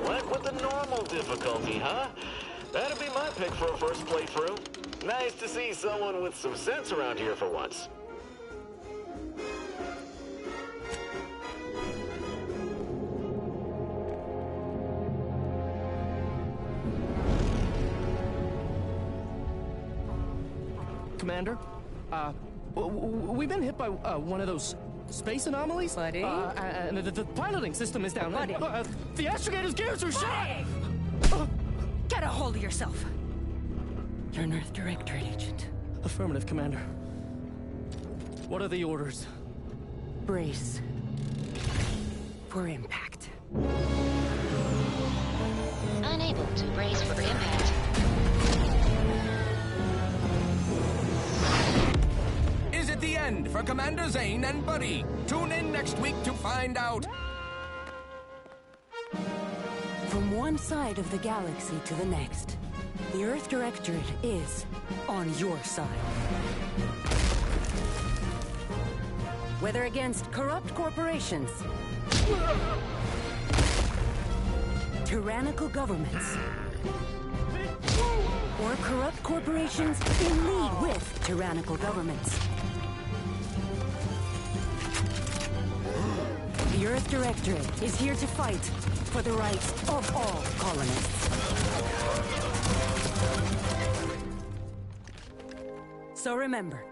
Went with the normal difficulty, huh? That'd be my pick for a first playthrough. Nice to see someone with some sense around here for once. Commander, we've been hit by one of those space anomalies. Buddy? And the piloting system is down. Buddy? The astrogator's gears are shot! Get a hold of yourself. You're an Earth Directorate agent. Affirmative, Commander. What are the orders? Brace for impact. Unable to brace for impact. Is it the end for Commander Zane and Buddy? Tune in next week to find out. From one side of the galaxy to the next, the Earth Directorate is on your side. Whether against corrupt corporations, tyrannical governments, or corrupt corporations in league with tyrannical governments, the Earth Directorate is here to fight for the rights of all colonists. So remember,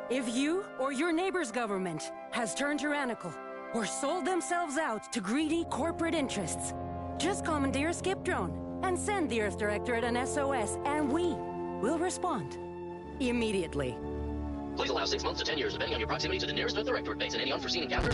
if you or your neighbor's government has turned tyrannical or sold themselves out to greedy corporate interests, just commandeer a skip drone and send the Earth Directorate an SOS, and we will respond immediately. Please allow 6 months to 10 years, depending on your proximity to the nearest Earth Directorate base and any unforeseen encounter.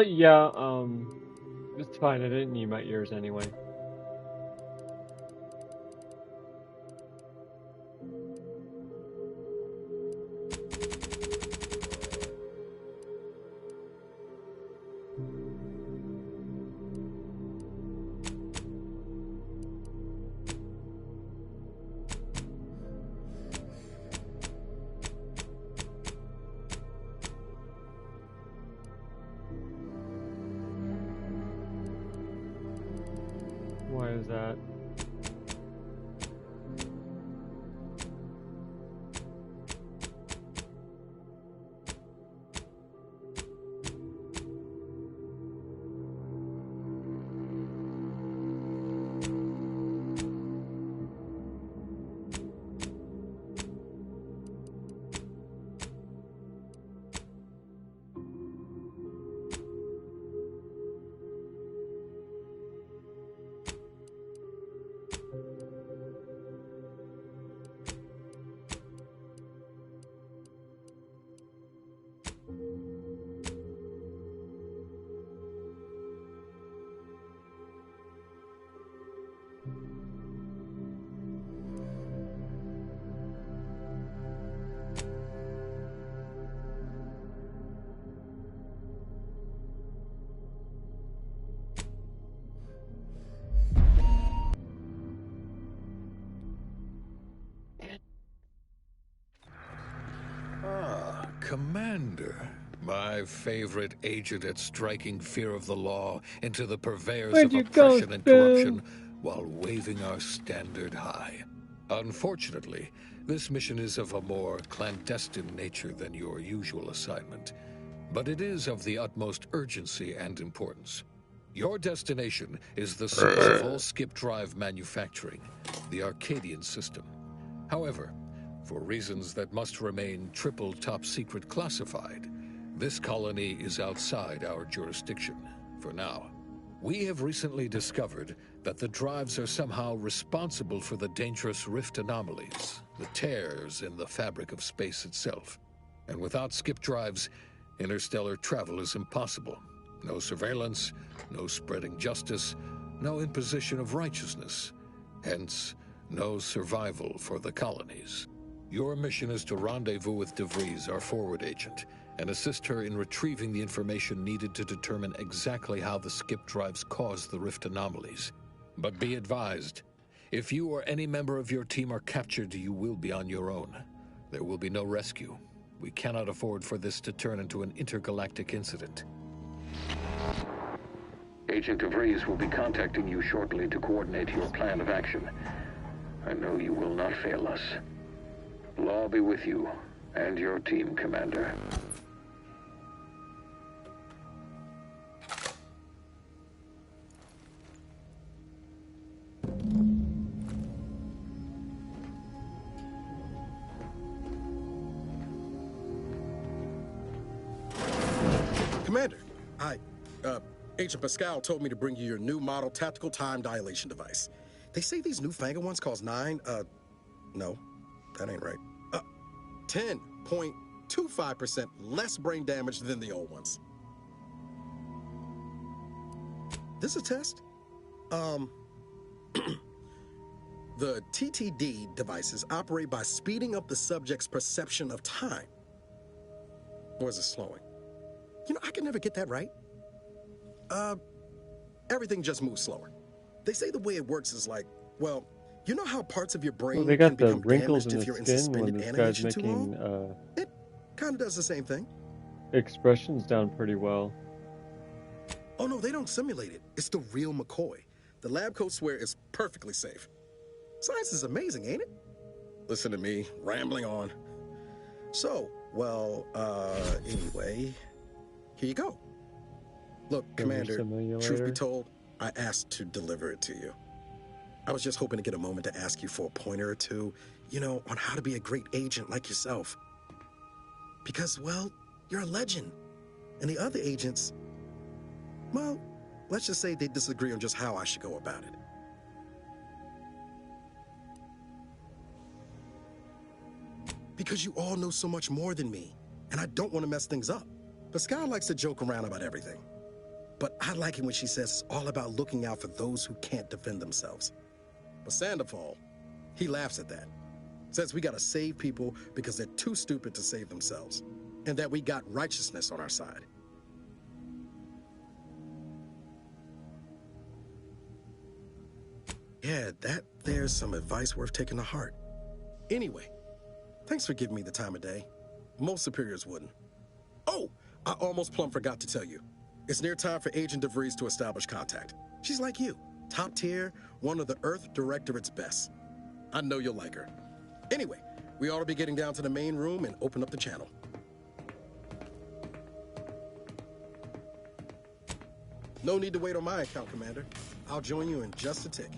Yeah, it's fine. I didn't need my ears anyway. Why is that? Commander, my favorite agent at striking fear of the law into the purveyors Where'd of you go, oppression and Spoon? corruption while waving our standard high. Unfortunately, this mission is of a more clandestine nature than your usual assignment, but it is of the utmost urgency and importance. Your destination is the source of all skip drive manufacturing, the Arcadian system. However, for reasons that must remain triple top secret classified, this colony is outside our jurisdiction for now. We have recently discovered that the drives are somehow responsible for the dangerous rift anomalies, the tears in the fabric of space itself. And without skip drives, interstellar travel is impossible. No surveillance, no spreading justice, no imposition of righteousness. Hence, no survival for the colonies. Your mission is to rendezvous with DeVries, our forward agent, and assist her in retrieving the information needed to determine exactly how the skip drives cause the rift anomalies. But be advised, if you or any member of your team are captured, you will be on your own. There will be no rescue. We cannot afford for this to turn into an intergalactic incident. Agent DeVries will be contacting you shortly to coordinate your plan of action. I know you will not fail us. Law be with you and your team, Commander. Commander, Agent Pascal told me to bring you your new model tactical time dilation device. They say these newfangled ones cause no, that ain't right. 10.25% less brain damage than the old ones. This a test? The TTD devices operate by speeding up the subject's perception of time. Or is it slowing? You know, I can never get that right. Everything just moves slower. They say the way it works is like, well, you know how parts of your brain Well, they got can the become wrinkles damaged in if the you're in skin when suspended this guy's animation too making long? It kind of does the same thing. expressions down pretty well. Oh no, they don't simulate it. It's the real McCoy. The lab coats swear it's perfectly safe. Science is amazing, ain't it? Listen to me, rambling on. So, well, anyway, here you go. Look, Commander, truth be told, I asked to deliver it to you. I was just hoping to get a moment to ask you for a pointer or two, you know, on how to be a great agent like yourself. Because, well, you're a legend. And the other agents, well, let's just say they disagree on just how I should go about it. Because you all know so much more than me, and I don't want to mess things up. Pascal likes to joke around about everything. But I like it when she says it's all about looking out for those who can't defend themselves. But Sandoval, he laughs at that. Says we gotta save people because they're too stupid to save themselves. And that we got righteousness on our side. Yeah, there's some advice worth taking to heart. Anyway, thanks for giving me the time of day. Most superiors wouldn't. Oh, I almost plumb forgot to tell you. It's near time for Agent DeVries to establish contact. She's like you, top tier, one of the Earth Directorate's best. I know you'll like her. Anyway, we ought to be getting down to the main room and open up the channel. No need to wait on my account, Commander. I'll join you in just a tick.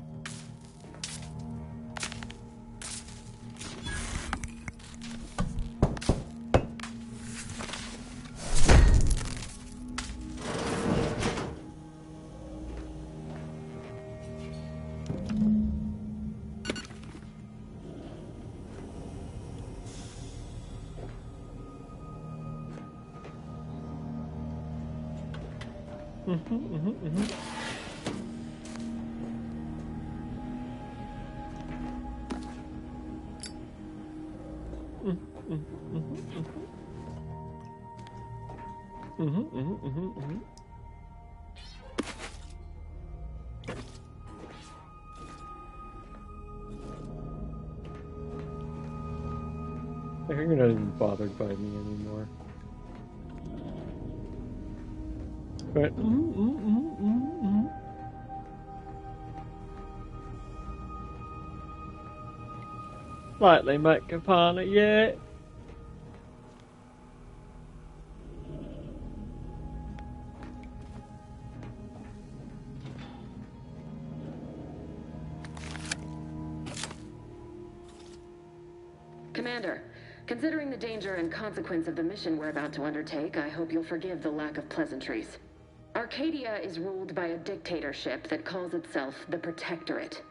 Like, you're not even bothered by me anymore. But slightly make upon it yet. Commander, considering the danger and consequence of the mission we're about to undertake, I hope you'll forgive the lack of pleasantries. Arcadia is ruled by a dictatorship that calls itself the Protectorate.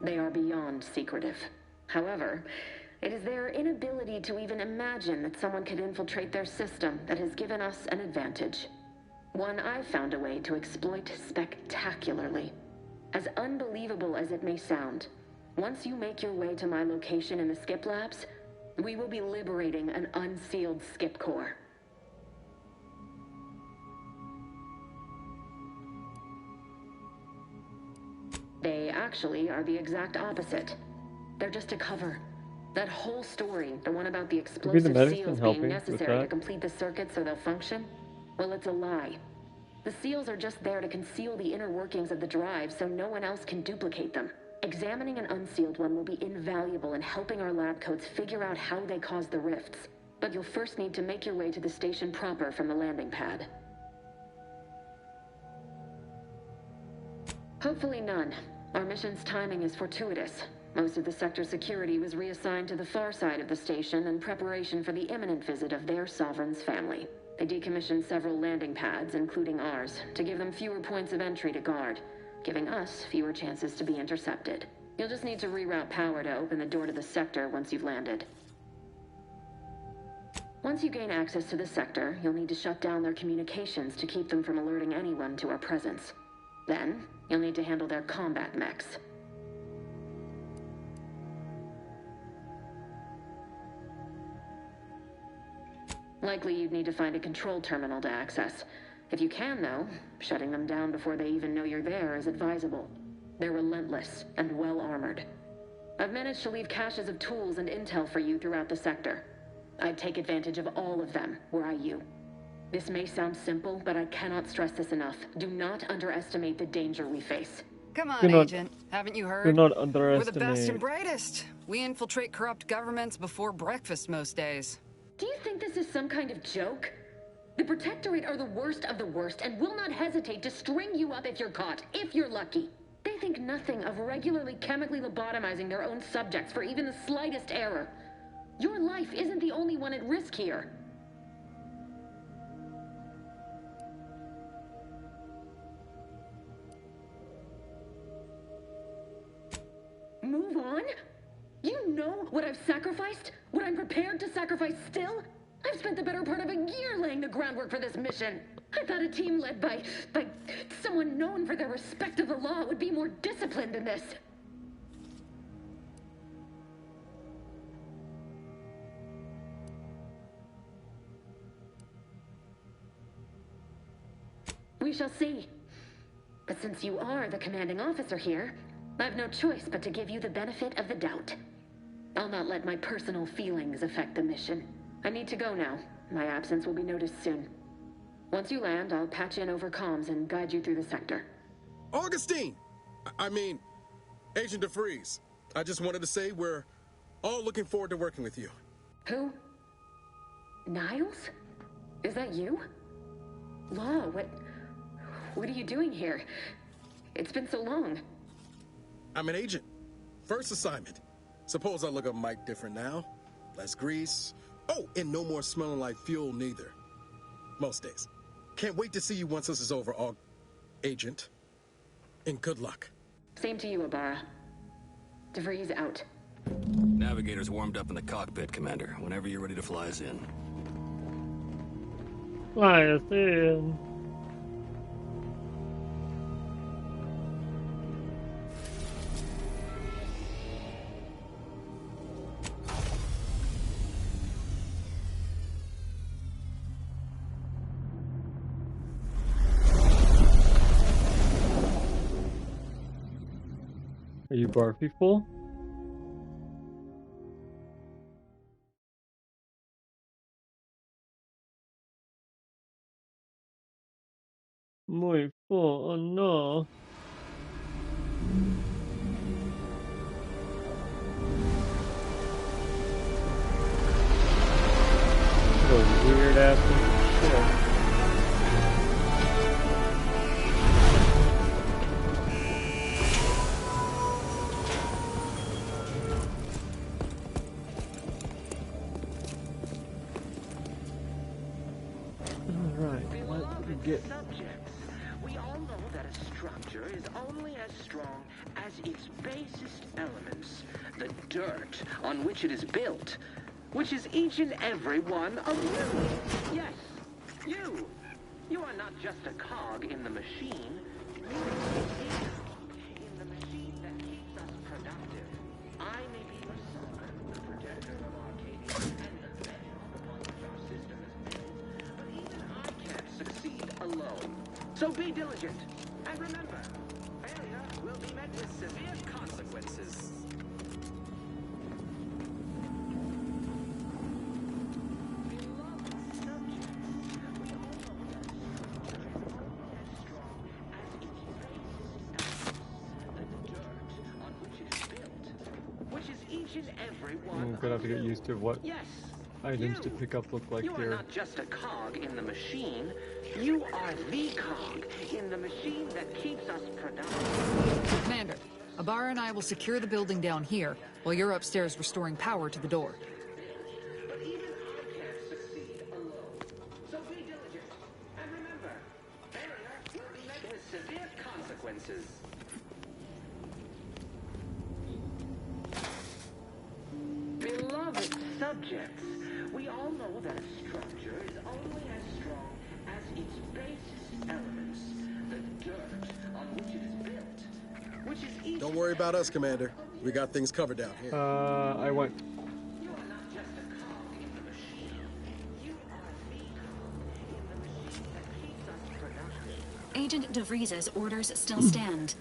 They are beyond secretive. However, it is their inability to even imagine that someone could infiltrate their system that has given us an advantage. One I've found a way to exploit spectacularly. As unbelievable as it may sound, once you make your way to my location in the Skip Labs, we will be liberating an unsealed Skip core. They actually are the exact opposite. They're just a cover. That whole story, the one about the explosive seals being necessary to complete the circuit so they'll function, well, it's a lie. The seals are just there to conceal the inner workings of the drive so no one else can duplicate them. Examining an unsealed one will be invaluable in helping our lab coats figure out how they cause the rifts. But you'll first need to make your way to the station proper from the landing pad. Hopefully none. Our mission's timing is fortuitous. Most of the sector security was reassigned to the far side of the station in preparation for the imminent visit of their sovereign's family. They decommissioned several landing pads, including ours, to give them fewer points of entry to guard, giving us fewer chances to be intercepted. You'll just need to reroute power to open the door to the sector once you've landed. Once you gain access to the sector, you'll need to shut down their communications to keep them from alerting anyone to our presence. Then, you'll need to handle their combat mechs. Likely you'd need to find a control terminal to access. If you can, though, shutting them down before they even know you're there is advisable. They're relentless and well-armored. I've managed to leave caches of tools and intel for you throughout the sector. I'd take advantage of all of them, were I you. This may sound simple, but I cannot stress this enough. Do not underestimate the danger we face. Come on, Agent. Haven't you heard? Do not We're underestimate. the best and brightest. We infiltrate corrupt governments before breakfast most days. Do you think this is some kind of joke? The Protectorate are the worst of the worst and will not hesitate to string you up if you're caught, if you're lucky. They think nothing of regularly chemically lobotomizing their own subjects for even the slightest error. Your life isn't the only one at risk here. Move on? You know what I've sacrificed? What I'm prepared to sacrifice still? I've spent the better part of a year laying the groundwork for this mission. I thought a team led by someone known for their respect of the law would be more disciplined than this. We shall see. But since you are the commanding officer here, I've no choice but to give you the benefit of the doubt. I'll not let my personal feelings affect the mission. I need to go now. My absence will be noticed soon. Once you land, I'll patch in over comms and guide you through the sector. Augustine! I mean, Agent DeFreeze. I just wanted to say we're all looking forward to working with you. Who? Niles? Is that you? Law, what are you doing here? It's been so long. I'm an agent. First assignment. Suppose I look a mite different now. Less grease. Oh, and no more smelling like fuel neither. Most days. Can't wait to see you once this is over, Agent. And good luck. Same to you, Ibarra. DeVries out. Navigator's warmed up in the cockpit, Commander. Whenever you're ready to fly us in. Fly us in. Are you barfy full? Muy full, oh no. Those weird ass shit. Subjects, we all know that a structure is only as strong as its basest elements, the dirt on which it is built, which is each and every one of you. Yes, you. You are not just a cog in the machine. You are a cog in the machine that keeps us productive. I may be your sovereign, the protector of Arcadia, and the bedrock upon which our system is built, but even I can't succeed alone. So be diligent, and remember, failure will be met with severe consequences. I'm gonna have to get used to what items to pick up look like here. You are not just a cog in the machine. You are the cog in the machine that keeps us productive. Commander, Abara and I will secure the building down here, while you're upstairs restoring power to the door. But even I can't succeed alone. So be diligent. And remember, failure will be met with severe consequences. Beloved subjects, we all know that a structure is only as strong as its basest elements, the dirt on which it is built, which is each... Don't worry about us, Commander. We got things covered down here. I went. You are not just a cog in the machine. You are the cog in the machine that keeps us productive. Agent DeVries's orders still stand.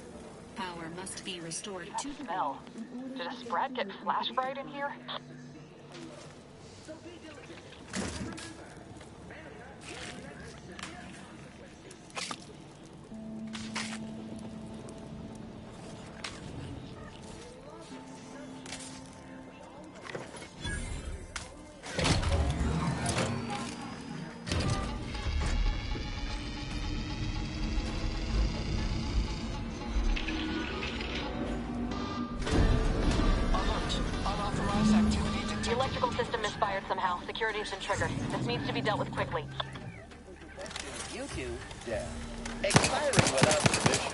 Power must be restored to the smell. Did a Sprat get flash fried in here? Security's been triggered. This needs to be dealt with quickly. You two, down. Expiring without permission.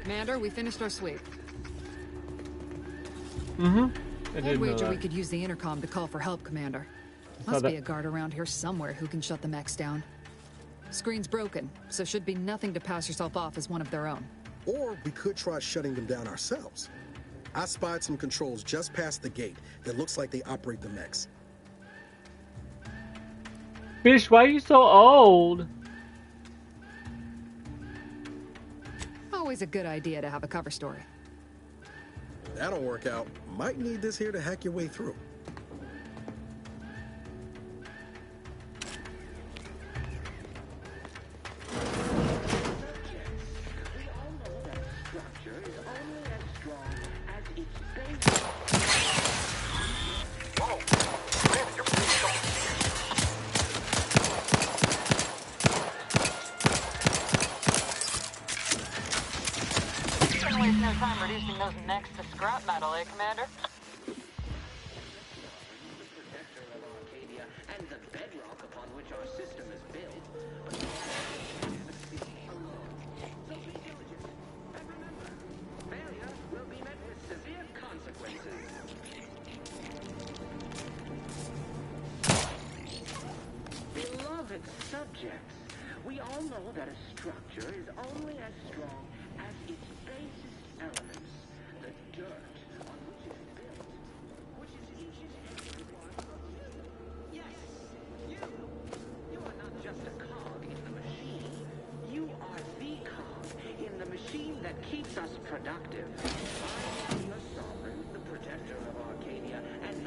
Commander, we finished our sweep. I'd wager we could use the intercom to call for help, Commander. Must be a guard around here somewhere who can shut the mechs down. Screen's broken, so should be nothing to pass yourself off as one of their own. Or we could try shutting them down ourselves. I spied some controls just past the gate that looks like they operate the mechs. Fish, why are you so old? Always a good idea to have a cover story. That'll work out. Might need this here to hack your way through. Subjects, we all know that a structure is only as strong as its basest elements, the dirt on which it is built, which is each and every one of you. Yes, you. You are not just a cog in the machine. You are the cog in the machine that keeps us productive. I am your sovereign, the protector of Arcadia, and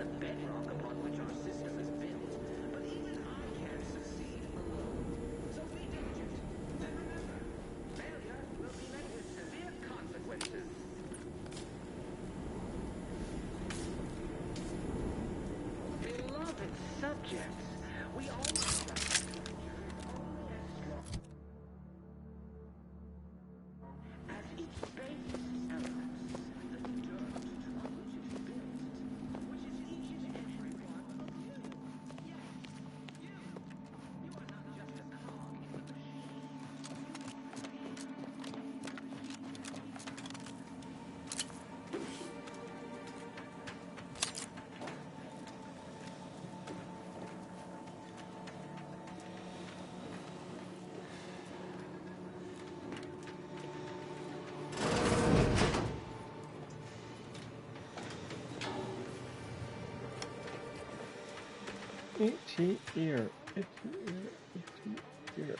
Itchy ear, itchy ear, itchy ear.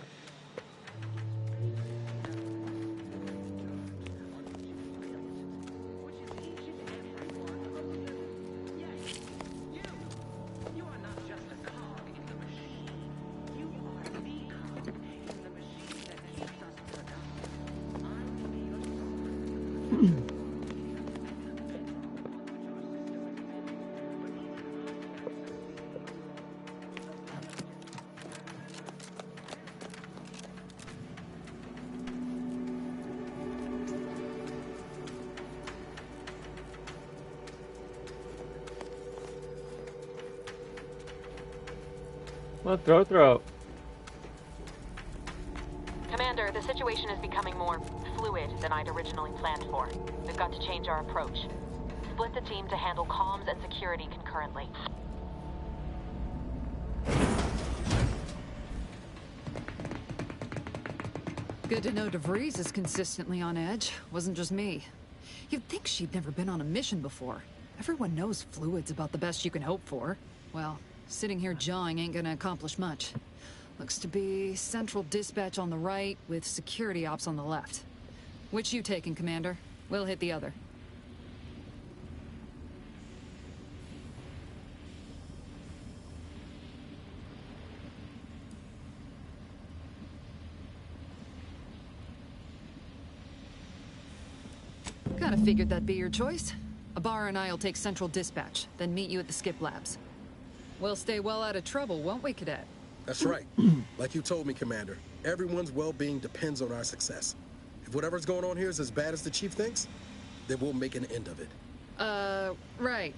Well, throw. Commander, the situation is becoming more fluid than I'd originally planned for. We've got to change our approach. Split the team to handle comms and security concurrently. Good to know DeVries is consistently on edge. Wasn't just me. You'd think she'd never been on a mission before. Everyone knows fluid's about the best you can hope for. Well, sitting here jawing ain't gonna accomplish much. Looks to be central dispatch on the right with security ops on the left. Which you taking, Commander? We'll hit the other. Kinda figured that'd be your choice. Ibarra and I'll take central dispatch, then meet you at the skip labs. We'll stay well out of trouble, won't we, Cadet? That's right. Like you told me, Commander, everyone's well-being depends on our success. If whatever's going on here is as bad as the Chief thinks, then we'll make an end of it. Right.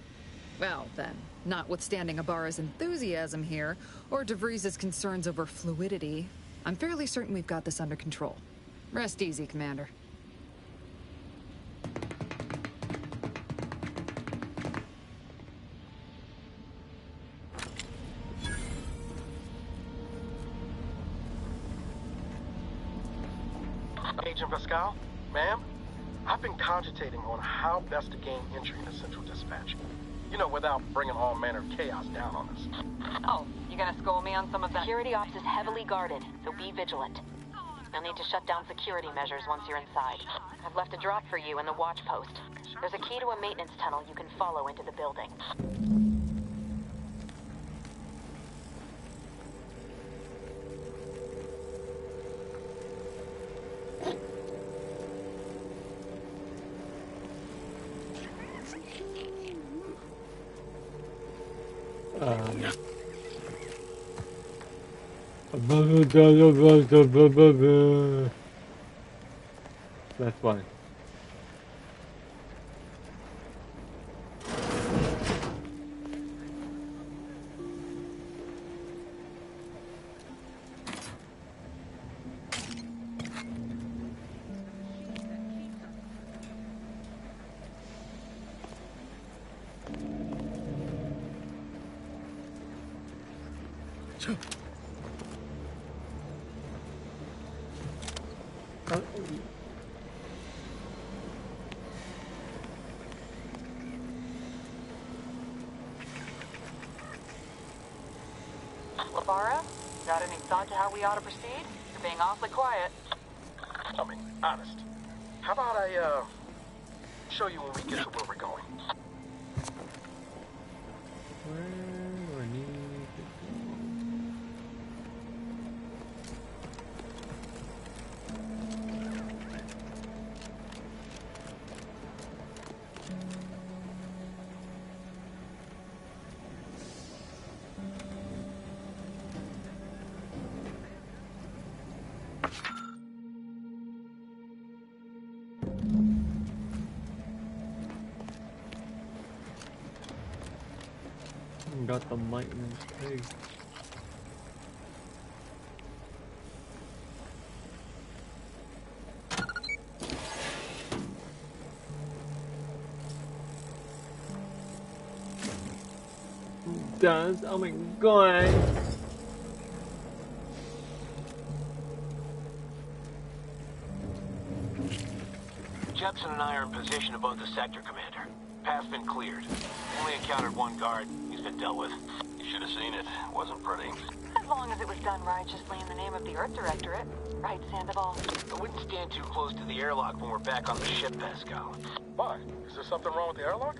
Well, then, notwithstanding Ibarra's enthusiasm here, or DeVries' concerns over fluidity, I'm fairly certain we've got this under control. Rest easy, Commander. Agent Pascal, ma'am, I've been cogitating on how best to gain entry into Central Dispatch. You know, without bringing all manner of chaos down on us. Oh, you gonna school me on some of that? Security ops is heavily guarded, so be vigilant. You'll need to shut down security measures once you're inside. I've left a drop for you in the watch post. There's a key to a maintenance tunnel you can follow into the building. That's fine. Ibarra, got any thought to how we ought to proceed? You're being awfully quiet. I mean, honest. How about I, show you when we get to where we're going? Where do I need to go? Got the maintenance pig. Does oh my god. Jepson and I are in position above the sector, Commander. Path's been cleared. Only encountered one guard. He's least get dealt with. You should have seen it. It wasn't pretty. As long as it was done righteously in the name of the Earth Directorate. Right, Sandoval? I wouldn't stand too close to the airlock when we're back on the ship, Pascal. Why? Is there something wrong with the airlock?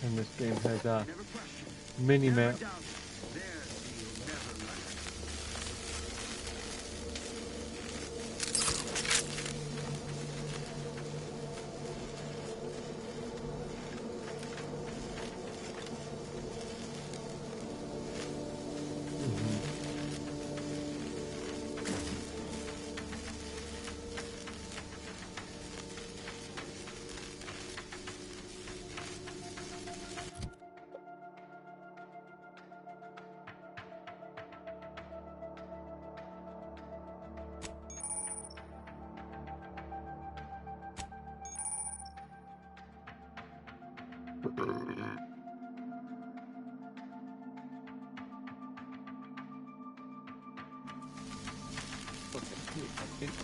And this game has a mini map.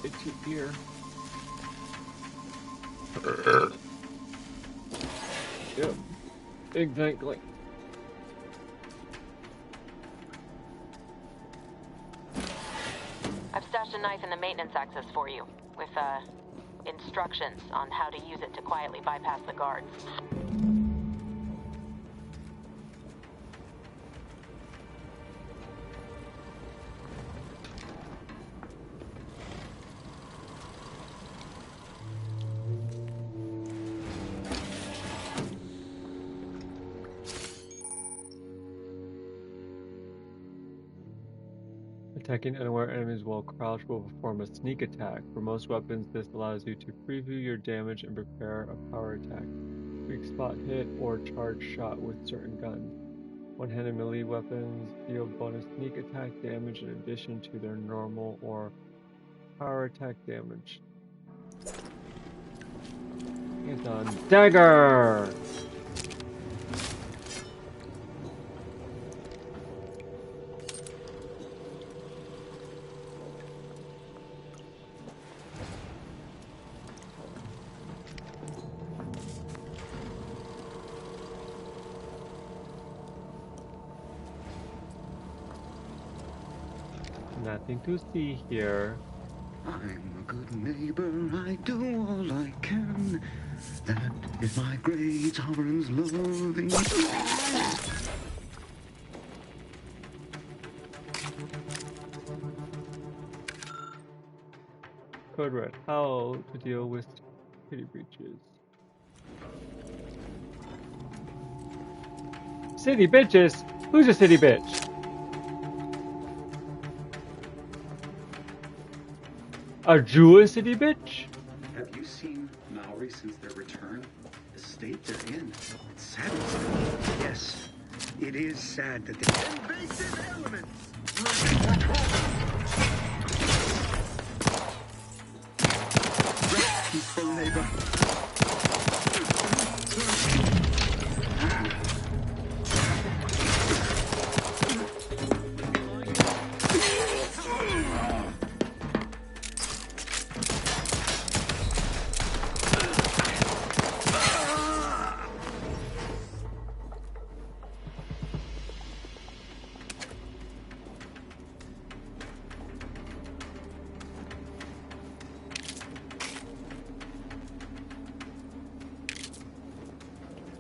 Itchy ear. Yep, exactly. I've stashed a knife in the maintenance access for you, with, instructions on how to use it to quietly bypass the guards. Attacking unaware enemies while crouched will perform a sneak attack. For most weapons, this allows you to preview your damage and prepare a power attack. Weak spot hit or charge shot with certain guns. One-handed melee weapons deal bonus sneak attack damage in addition to their normal or power attack damage. It's on dagger! Nothing to see here. I'm a good neighbor, I do all I can. That is my great sovereign's loving. Code Red, how to deal with security breaches. City bitches? Who's a city bitch? A Jewish city bitch? Have you seen Maori since their return? The state they're in. It's sad. Yes, it is sad that the invasive elements. Peaceful neighbor.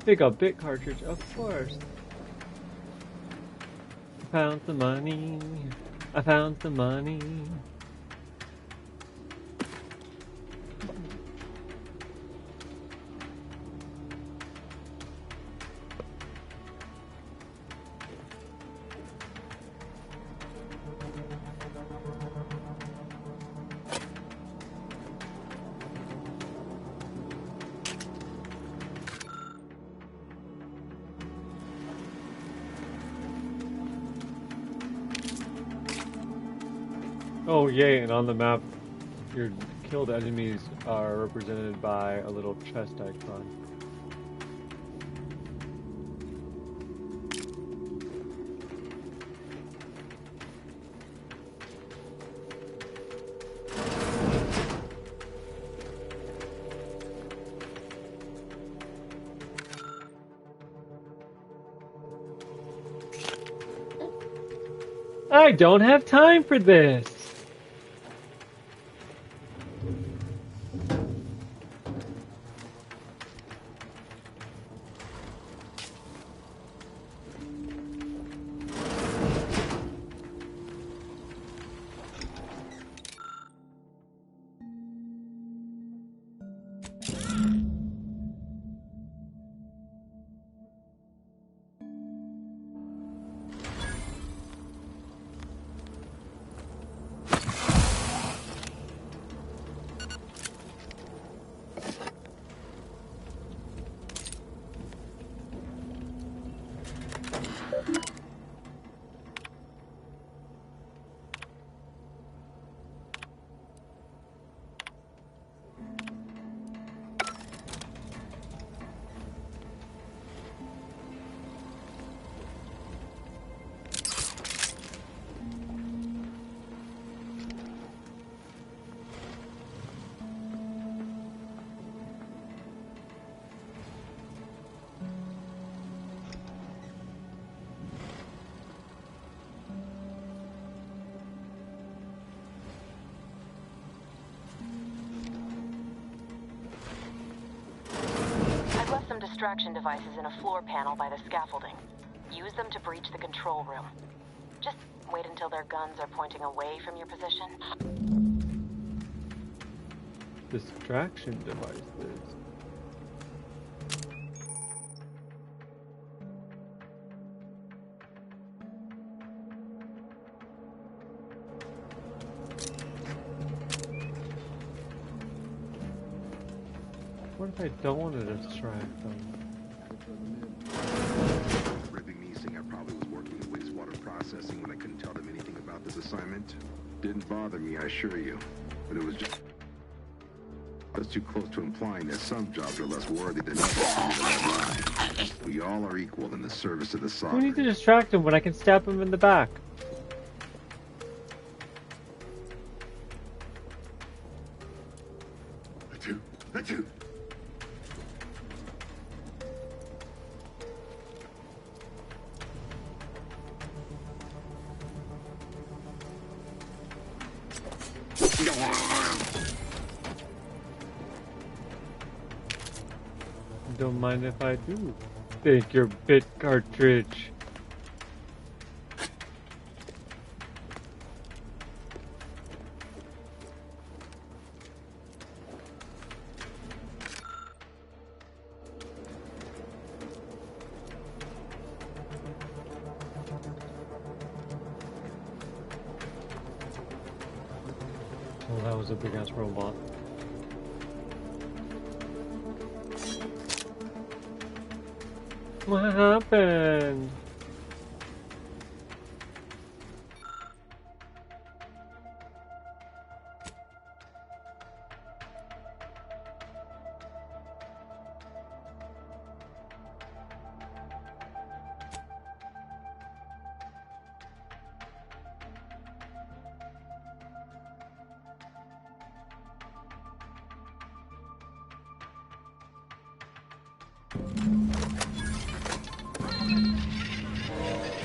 Pick up bit cartridge, of course. I found some money. I found some money. Oh, yay, and on the map, your killed enemies are represented by a little chest icon. I don't have time for this! Distraction devices in a floor panel by the scaffolding. Use them to breach the control room. Just wait until their guns are pointing away from your position. Distraction devices. What if I don't want to distract them? Ripping me saying I probably was working in wastewater processing when I couldn't tell them anything about this assignment. Didn't bother me, I assure you. But it was just too close to implying that some jobs are less worthy than others. We all are equal in the service of the Who sovereign. needs to distract him when I can stab him in the back? Achoo! Don't mind if I do. Take your bit cartridge. Oh, that was a big ass robot. What happened?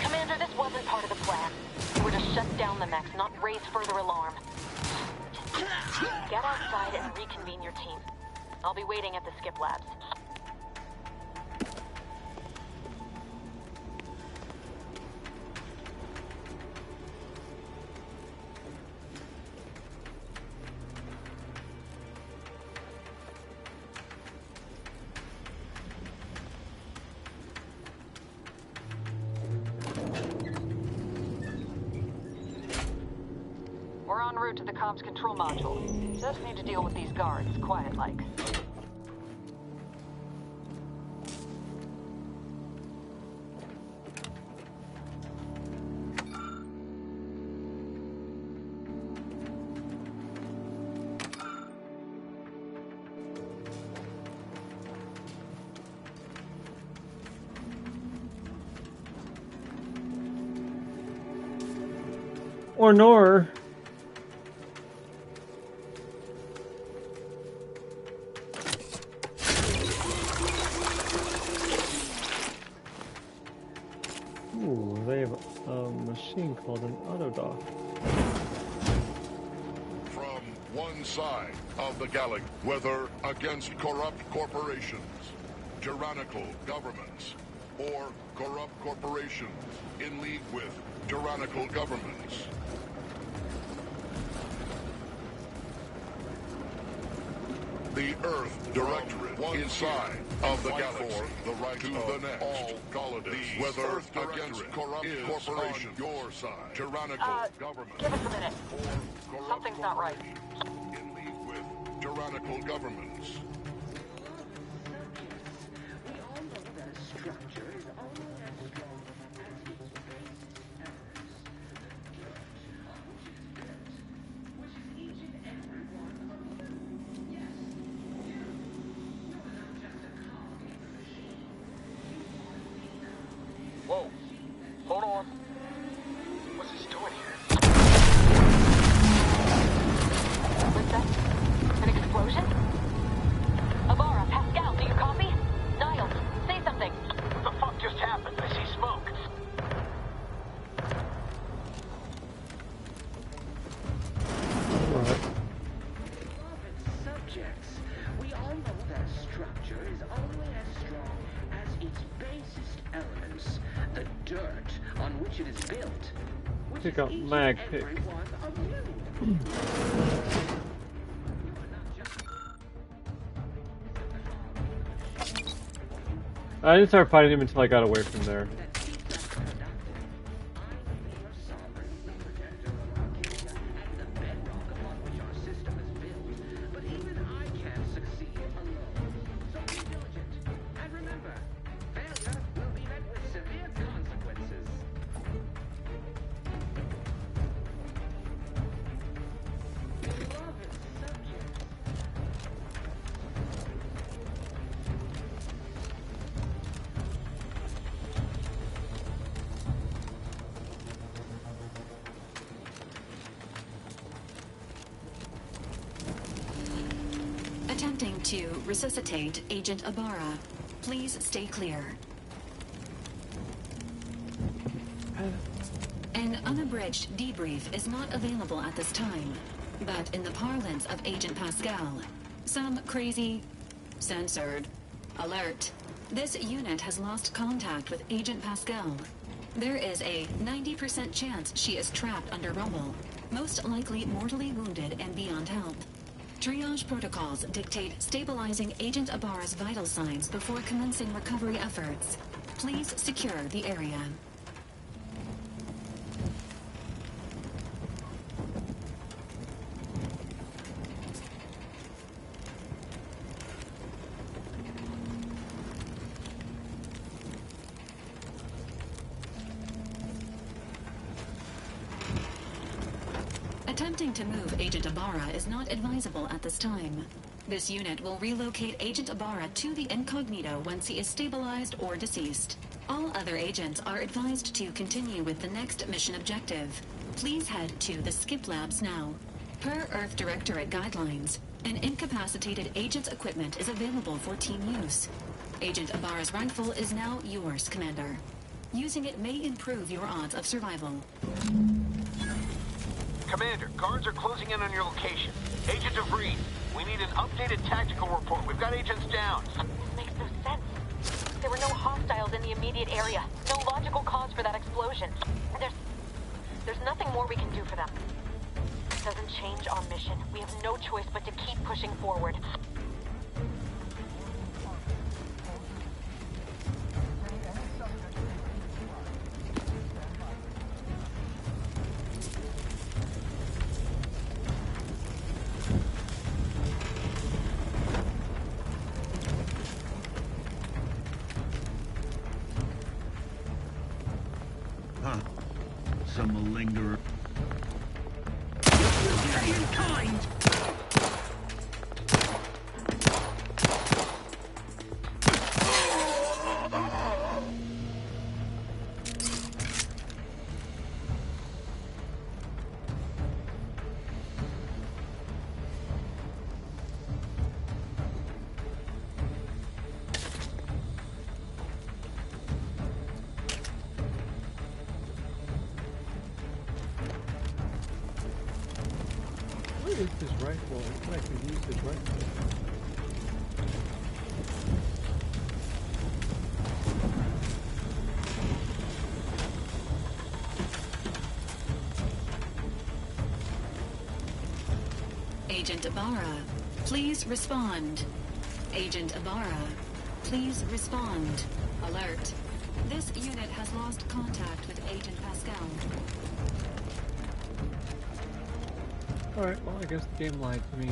Commander, this wasn't part of the plan. We were to shut down the mechs, not raise further alarm. Get outside and reconvene your team. I'll be waiting at the skip labs. We're en route to the comms control module. Just need to deal with these guards, quiet-like. Or Nor. Ooh, they have a machine called an autodock. From one side of the galaxy, whether against corrupt corporations, tyrannical governments, or corrupt corporations in league with tyrannical governments. The Earth Directorate inside of the galaxy, the right to the next, all colonists, whether against corrupt corporations, your side, tyrannical government. Give us a minute. Something's not right. In league with tyrannical governments. We all know that a structure is only as strong as its base elements. Which is each and every one of you. Yes, you. You're not just a cog in the machine. Whoa. Hold on. What's this doing here? What's that? An explosion? Abara, Pascal, do you copy? Niles, say something. What the fuck just happened? I see smoke. Subjects, we all know that a structure is only as strong as its basest elements, the dirt on which it is built. Pick up mag pick. I didn't start fighting him until I got away from there. Attempting to resuscitate Agent Abara. Please stay clear. An unabridged debrief is not available at this time, but in the parlance of Agent Pascal, some crazy, censored, alert. This unit has lost contact with Agent Pascal. There is a 90% chance she is trapped under rubble, most likely mortally wounded and beyond help. Triage protocols dictate stabilizing Agent Abara's vital signs before commencing recovery efforts. Please secure the area. Attempting to move Agent Abara is not advisable at this time. This unit will relocate Agent Abara to the incognito once he is stabilized or deceased. All other agents are advised to continue with the next mission objective. Please head to the Skip Labs now. Per Earth Directorate guidelines, an incapacitated agent's equipment is available for team use. Agent Abara's rifle is now yours, Commander. Using it may improve your odds of survival. Commander, guards are closing in on your location. Agent DeVries, we need an updated tactical report. We've got agents down. This makes no sense. There were no hostiles in the immediate area. No logical cause for that explosion. There's nothing more we can do for them. It doesn't change our mission. We have no choice but to keep pushing forward. Some malingerer. Kind. is this rifle? I thought I could use this rifle. Agent Ibarra, please respond. Agent Ibarra, please respond. Alert. This unit has lost contact with Agent Pascal. Alright, well I guess the game lied to me.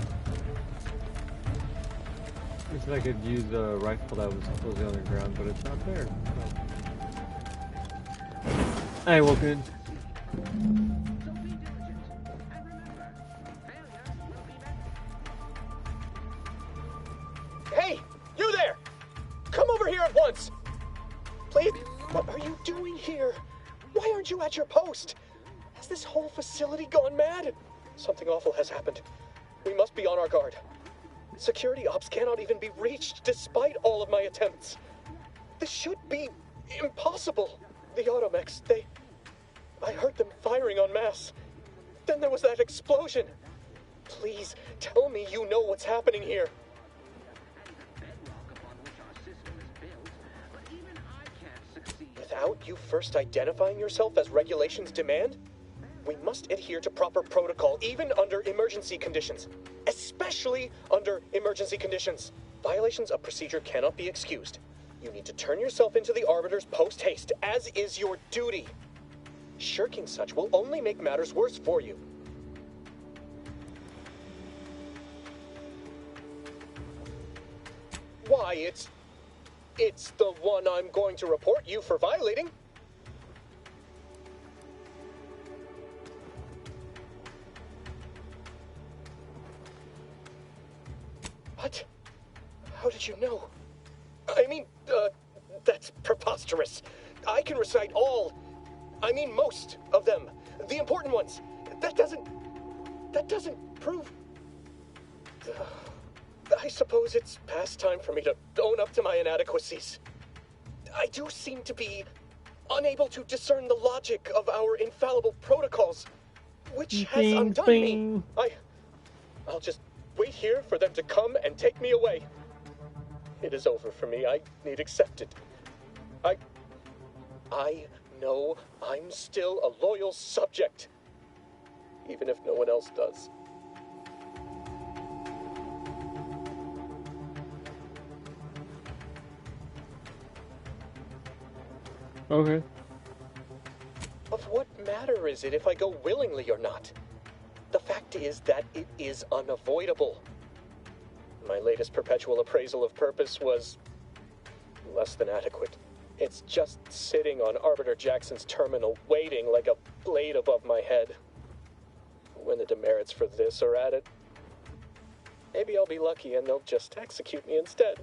I said I could use the rifle that was supposedly on the ground, but it's not there. So. Hey, Wilkin. Hey, you there! Come over here at once! Please, what are you doing here? Why aren't you at your post? Has this whole facility gone mad? Something awful has happened. We must be on our guard. Security ops cannot even be reached despite all of my attempts. This should be impossible. The automechs, I heard them firing en masse. Then there was that explosion. Please, tell me you know what's happening here. Without you first identifying yourself as regulations demand, we must adhere to proper protocol, even under emergency conditions. Especially under emergency conditions. Violations of procedure cannot be excused. You need to turn yourself into the Arbiters post-haste, as is your duty. Shirking such will only make matters worse for you. Why, it's the one I'm going to report you for violating. What? How did you know? I mean, that's preposterous. I can recite most of them. The important ones. That doesn't prove... I suppose it's past time for me to own up to my inadequacies. I do seem to be unable to discern the logic of our infallible protocols, which has undone me. I'll just wait here for them to come and take me away. It is over for me. I need accepted. I know I'm still a loyal subject, even if no one else does. Okay. Of what matter is it if I go willingly or not? The fact is that it is unavoidable. My latest perpetual appraisal of purpose was less than adequate. It's just sitting on Arbiter Jackson's terminal, waiting like a blade above my head. When the demerits for this are added, maybe I'll be lucky and they'll just execute me instead.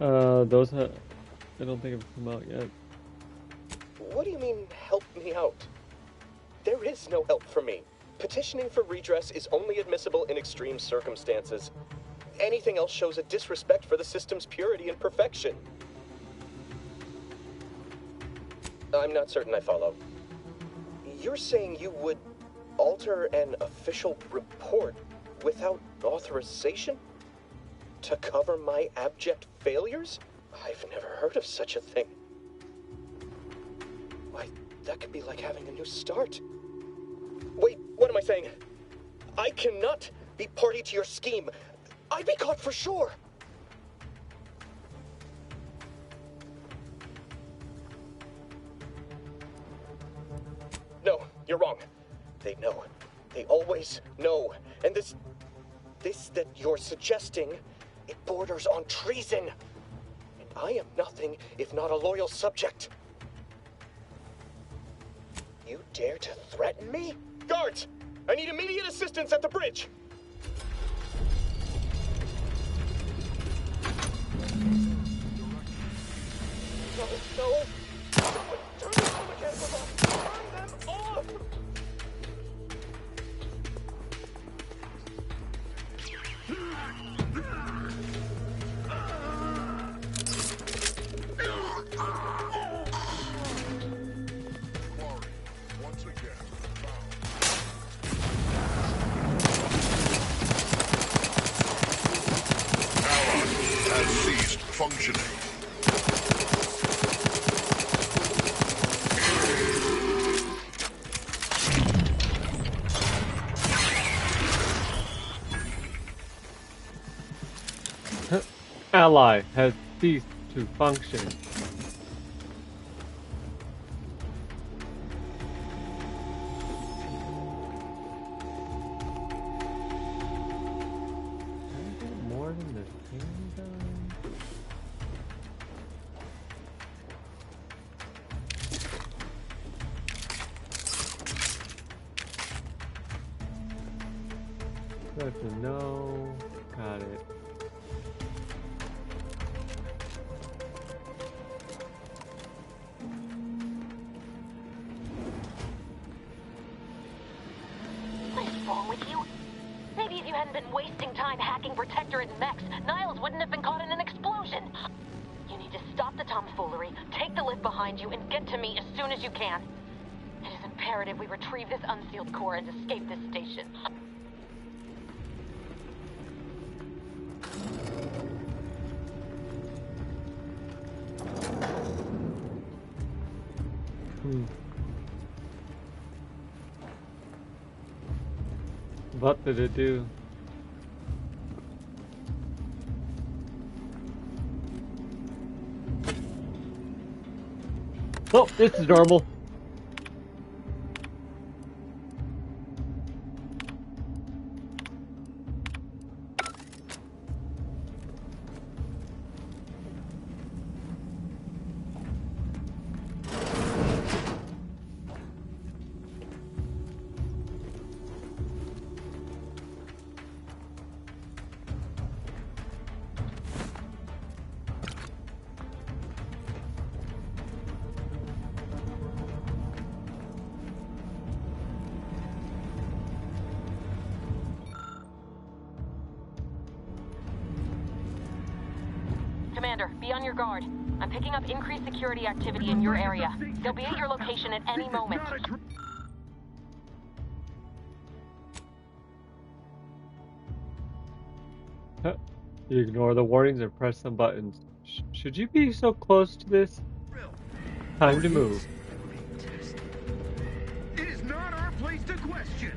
I don't think have come out yet. What do you mean, help me out? There is no help for me. Petitioning for redress is only admissible in extreme circumstances. Anything else shows a disrespect for the system's purity and perfection. I'm not certain I follow. You're saying you would alter an official report without authorization? To cover my abject failures? I've never heard of such a thing. Why, that could be like having a new start. Wait, what am I saying? I cannot be party to your scheme. I'd be caught for sure. No, you're wrong. They know. They always know. And this that you're suggesting, it borders on treason. And I am nothing if not a loyal subject. You dare to threaten me? Guards! I need immediate assistance at the bridge! No, no! Someone turn the mechanicals off! Turn them off! functioning. Ally has ceased to function. More than the handgun? That's a no. Got it. Wasting time hacking Protectorate and mechs, Niles wouldn't have been caught in an explosion. You need to stop the tomfoolery, take the lift behind you, and get to me as soon as you can. It is imperative we retrieve this unsealed core and escape this station. What did it do? Oh, this is normal. Commander, be on your guard. I'm picking up increased security activity in your area. They'll be at your location at any moment. You ignore the warnings and press some buttons. Should you be so close to this? Time to move. It is not our place to question.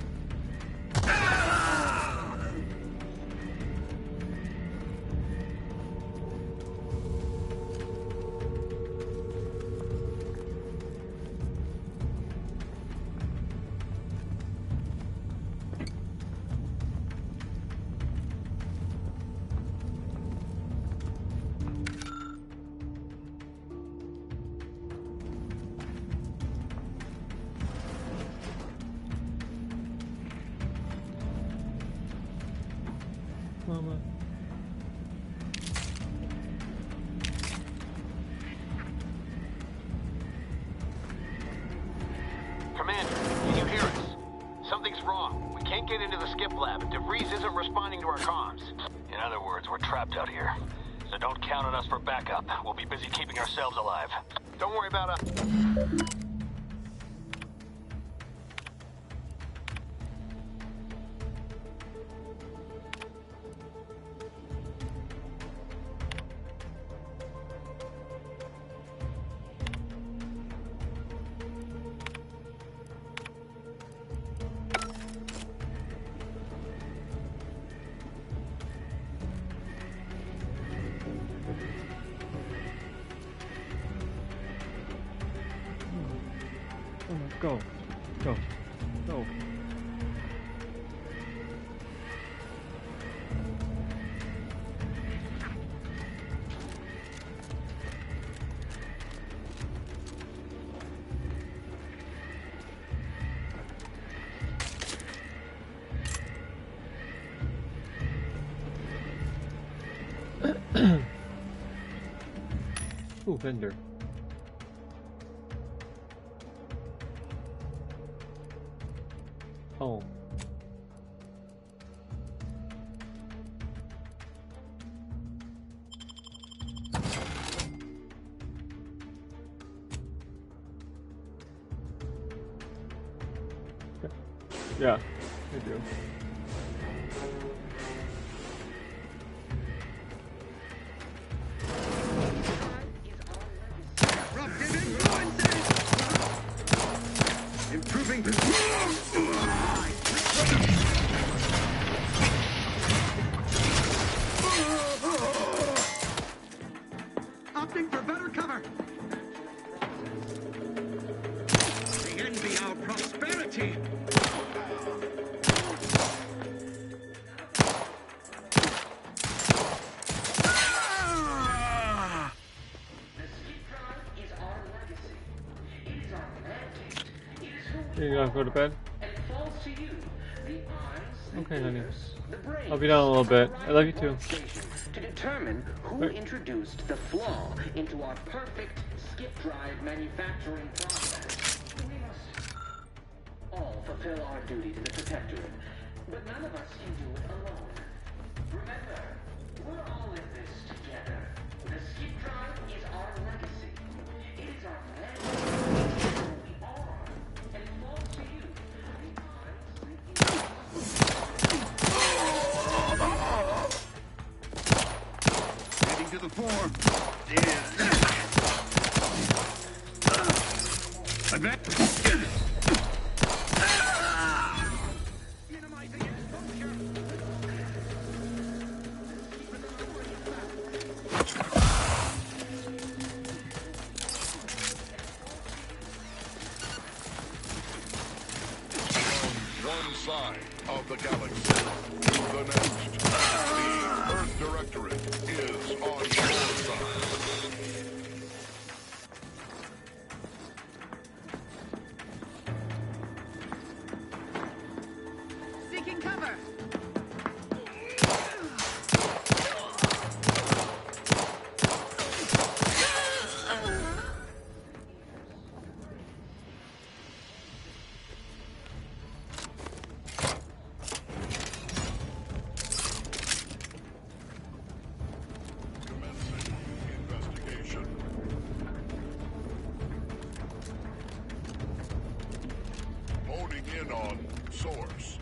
Mama. Commander, can you hear us? Something's wrong. We can't get into the skip lab, and DeVries isn't responding to our comms. In other words, we're trapped out here. So don't count on us for backup. We'll be busy keeping ourselves alive. Don't worry about us. Go. Go. Go. Ooh, vendor. Oh. Yeah, I do. You gonna go to bed? And falls to you, the eyes, the Okay, honey. ears, the brain. I'll be down in a little bit. I love you too. To determine who introduced the flaw into our perfect skip drive manufacturing process. We must all fulfill our duty to the Protectorate, but none of us can do it alone. Remember, we're all in this together. The skip drive is our legacy. It is our legacy. It's who we are. And it falls to you. Heading to the fore. One side of the galaxy to the next. The Earth Directorate is on your side. Seeking cover. Investigation. Honing in on source.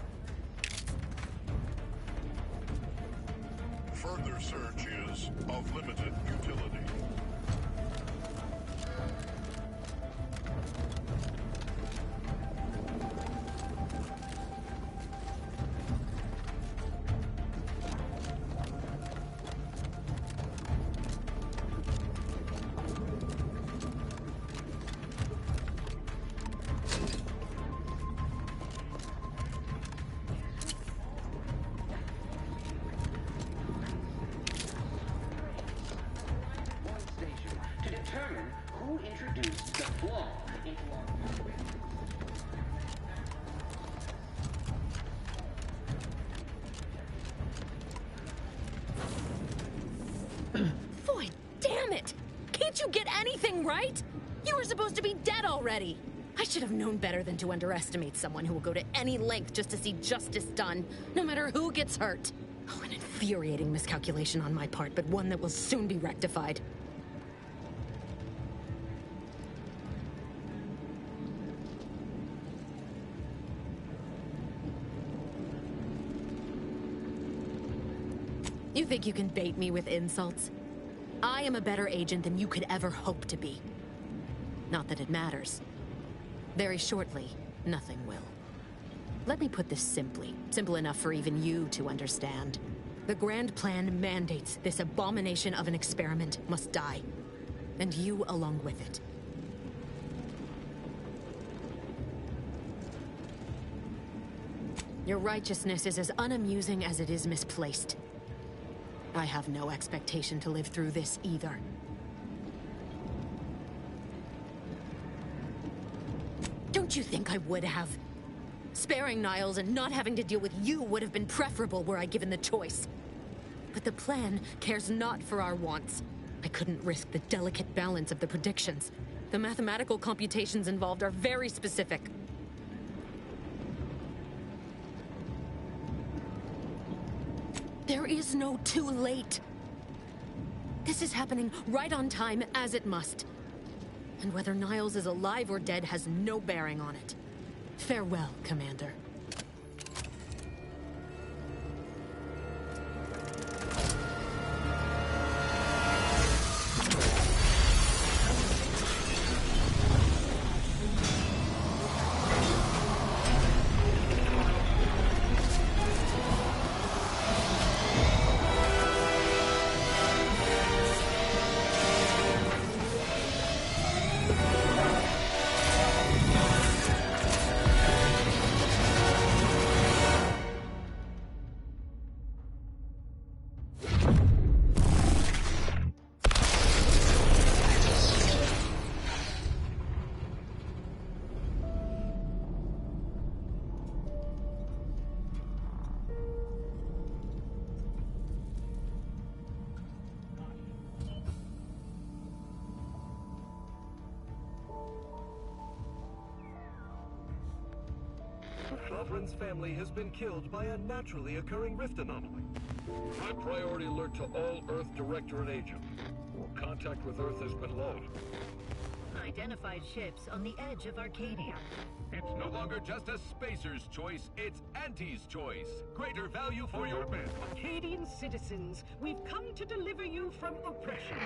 Further search is of limited utility. To determine who introduced the flaw into our Boy, damn it! Can't you get anything right? You were supposed to be dead already. I should have known better than to underestimate someone who will go to any length just to see justice done, no matter who gets hurt. Oh, an infuriating miscalculation on my part, but one that will soon be rectified. You think you can bait me with insults? I am a better agent than you could ever hope to be. Not that it matters. Very shortly, nothing will. Let me put this simply, simple enough for even you to understand. The Grand Plan mandates this abomination of an experiment must die, and you along with it. Your righteousness is as unamusing as it is misplaced. I have no expectation to live through this either. Don't you think I would have? Sparing Niles and not having to deal with you would have been preferable were I given the choice. But the plan cares not for our wants. I couldn't risk the delicate balance of the predictions. The mathematical computations involved are very specific. There is no too late. This is happening right on time, as it must. And whether Niles is alive or dead has no bearing on it. Farewell, Commander. Sovereign's family has been killed by a naturally occurring rift anomaly. High priority alert to all Earth Directorate agents. Contact with Earth has been lost. Identified ships on the edge of Arcadia. It's no longer just a spacer's choice, it's Auntie's choice. Greater value for your men. Arcadian citizens, we've come to deliver you from oppression.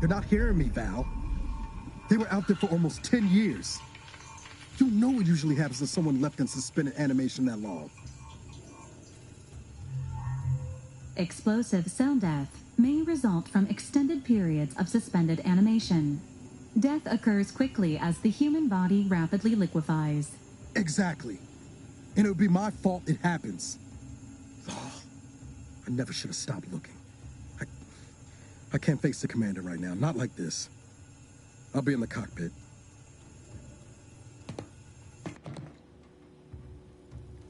You're not hearing me, Val. They were out there for almost 10 years. You know what usually happens when someone left in suspended animation that long. Explosive cell death may result from extended periods of suspended animation. Death occurs quickly as the human body rapidly liquefies. Exactly. And it would be my fault it happens. Oh, I never should have stopped looking. I can't face the commander right now, not like this. I'll be in the cockpit.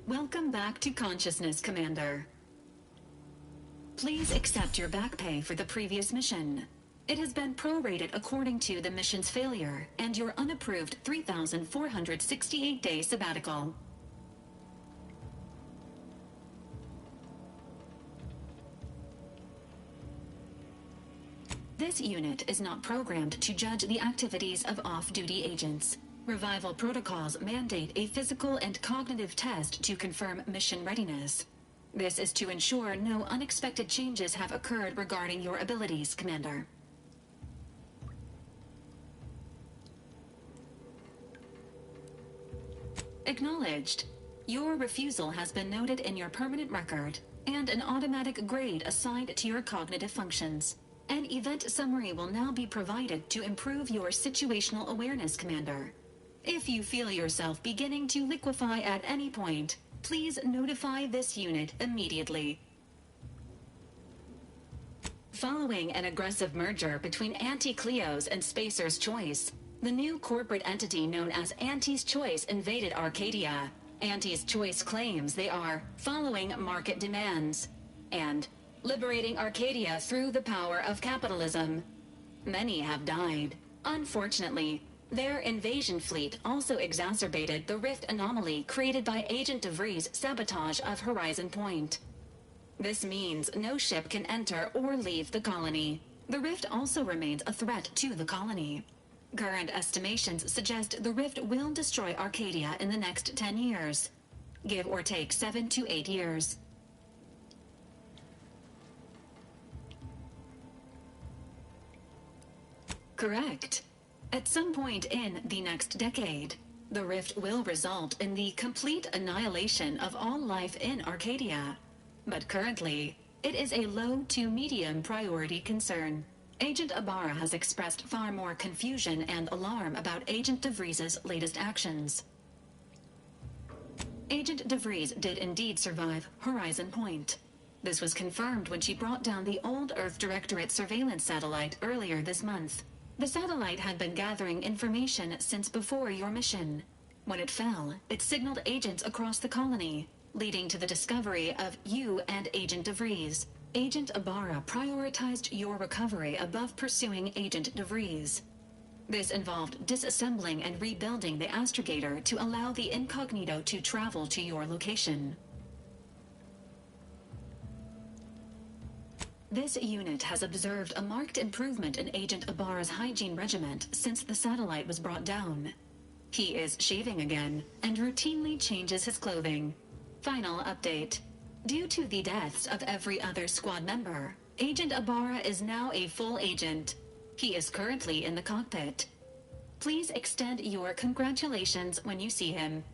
Welcome back to consciousness, Commander. Please accept your back pay for the previous mission. It has been prorated according to the mission's failure and your unapproved 3,468-day sabbatical. This unit is not programmed to judge the activities of off-duty agents. Revival protocols mandate a physical and cognitive test to confirm mission readiness. This is to ensure no unexpected changes have occurred regarding your abilities, Commander. Acknowledged. Your refusal has been noted in your permanent record, and an automatic grade assigned to your cognitive functions. An event summary will now be provided to improve your situational awareness, Commander. If you feel yourself beginning to liquefy at any point, please notify this unit immediately. Following an aggressive merger between Anti-Cleo's and Spacer's Choice, the new corporate entity known as Auntie's Choice invaded Arcadia. Auntie's Choice claims they are following market demands and liberating Arcadia through the power of capitalism. Many have died. Unfortunately, their invasion fleet also exacerbated the rift anomaly created by Agent DeVries' sabotage of Horizon Point. This means no ship can enter or leave the colony. The rift also remains a threat to the colony. Current estimations suggest the rift will destroy Arcadia in the next 10 years. Give or take 7 to 8 years. Correct. At some point in the next decade, the rift will result in the complete annihilation of all life in Arcadia. But currently, it is a low to medium priority concern. Agent Ibarra has expressed far more confusion and alarm about Agent DeVries' latest actions. Agent DeVries did indeed survive Horizon Point. This was confirmed when she brought down the old Earth Directorate surveillance satellite earlier this month. The satellite had been gathering information since before your mission. When it fell, it signaled agents across the colony, leading to the discovery of you and Agent DeVries. Agent Ibarra prioritized your recovery above pursuing Agent DeVries. This involved disassembling and rebuilding the astrogator to allow the incognito to travel to your location. This unit has observed a marked improvement in Agent Ibarra's hygiene regiment since the satellite was brought down. He is shaving again and routinely changes his clothing. Final update. Due to the deaths of every other squad member, Agent Ibarra is now a full agent. He is currently in the cockpit. Please extend your congratulations when you see him.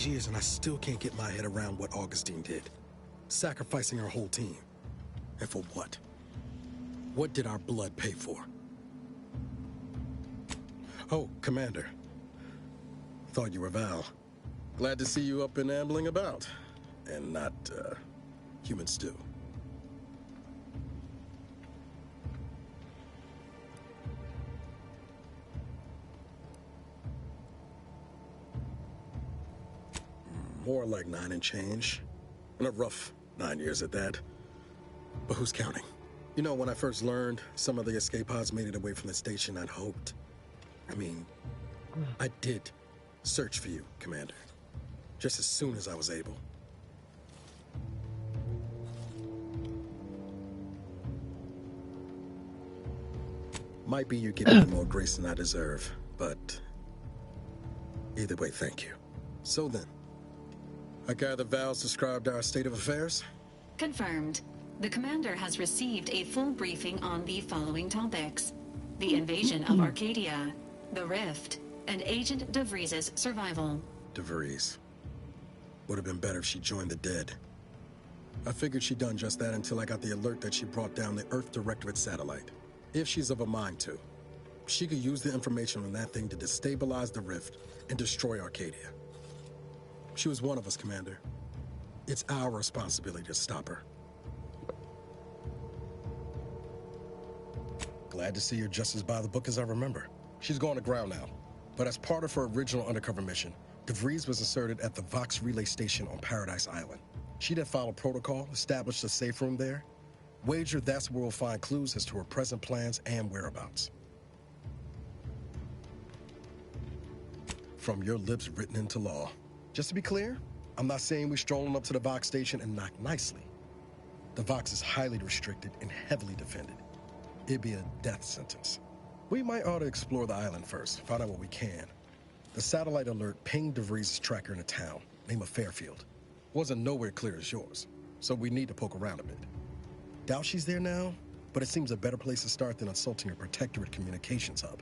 years and I still can't get my head around what Augustine did. Sacrificing our whole team. And for what? What did our blood pay for? Oh, Commander. Thought you were Val. Glad to see you up and ambling about. And not, human stew. More like 9 and change. And a rough 9 years at that. But who's counting? You know, when I first learned some of the escape pods made it away from the station, I'd hoped. I did search for you, Commander. Just as soon as I was able. Might be you're giving me more grace than I deserve, but either way, thank you. So then, I gather Val's described our state of affairs? Confirmed. The commander has received a full briefing on the following topics: the invasion of Arcadia, the Rift, and Agent DeVries' survival. DeVries. Would have been better if she joined the dead. I figured she'd done just that until I got the alert that she brought down the Earth Directorate satellite. If she's of a mind to, she could use the information on that thing to destabilize the Rift and destroy Arcadia. She was one of us, Commander. It's our responsibility to stop her. Glad to see you're just as by the book as I remember. She's going to ground now. But as part of her original undercover mission, DeVries was inserted at the Vox relay station on Paradise Island. She'd have followed protocol, established a safe room there. Wager that's where we'll find clues as to her present plans and whereabouts. From your lips written into law. Just to be clear, I'm not saying we're strolling up to the Vox station and knock nicely. The Vox is highly restricted and heavily defended. It'd be a death sentence. We might ought to explore the island first, find out what we can. The satellite alert pinged DeVries' tracker in a town, name of Fairfield. Wasn't nowhere clear as yours, so we need to poke around a bit. Doubt she's there now, but it seems a better place to start than assaulting her protectorate communications hub.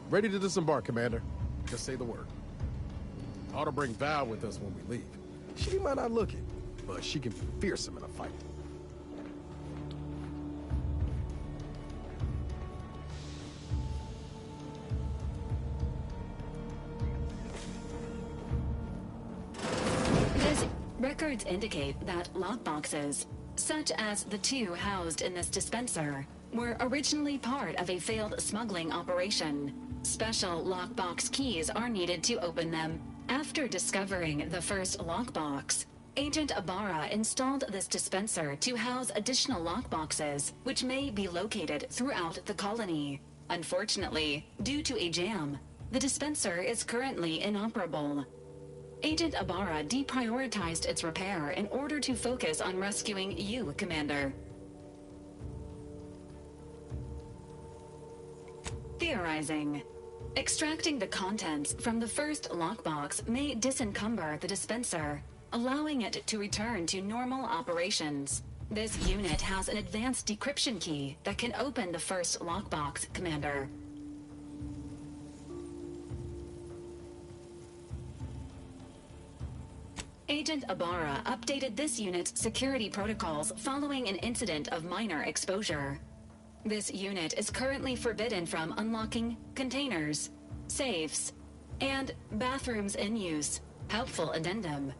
Ready to disembark, Commander. Just say the word. Ought to bring Val with us when we leave. She might not look it, but she can be fearsome in a fight. Records indicate that lockboxes, such as the 2 housed in this dispenser, were originally part of a failed smuggling operation. Special lockbox keys are needed to open them. After discovering the first lockbox, Agent Ibarra installed this dispenser to house additional lockboxes, which may be located throughout the colony. Unfortunately, due to a jam, the dispenser is currently inoperable. Agent Ibarra deprioritized its repair in order to focus on rescuing you, Commander. Theorizing. Extracting the contents from the first lockbox may disencumber the dispenser, allowing it to return to normal operations. This unit has an advanced decryption key that can open the first lockbox, Commander. Agent Ibarra updated this unit's security protocols following an incident of minor exposure. This unit is currently forbidden from unlocking containers, safes, and bathrooms in use. Helpful addendum.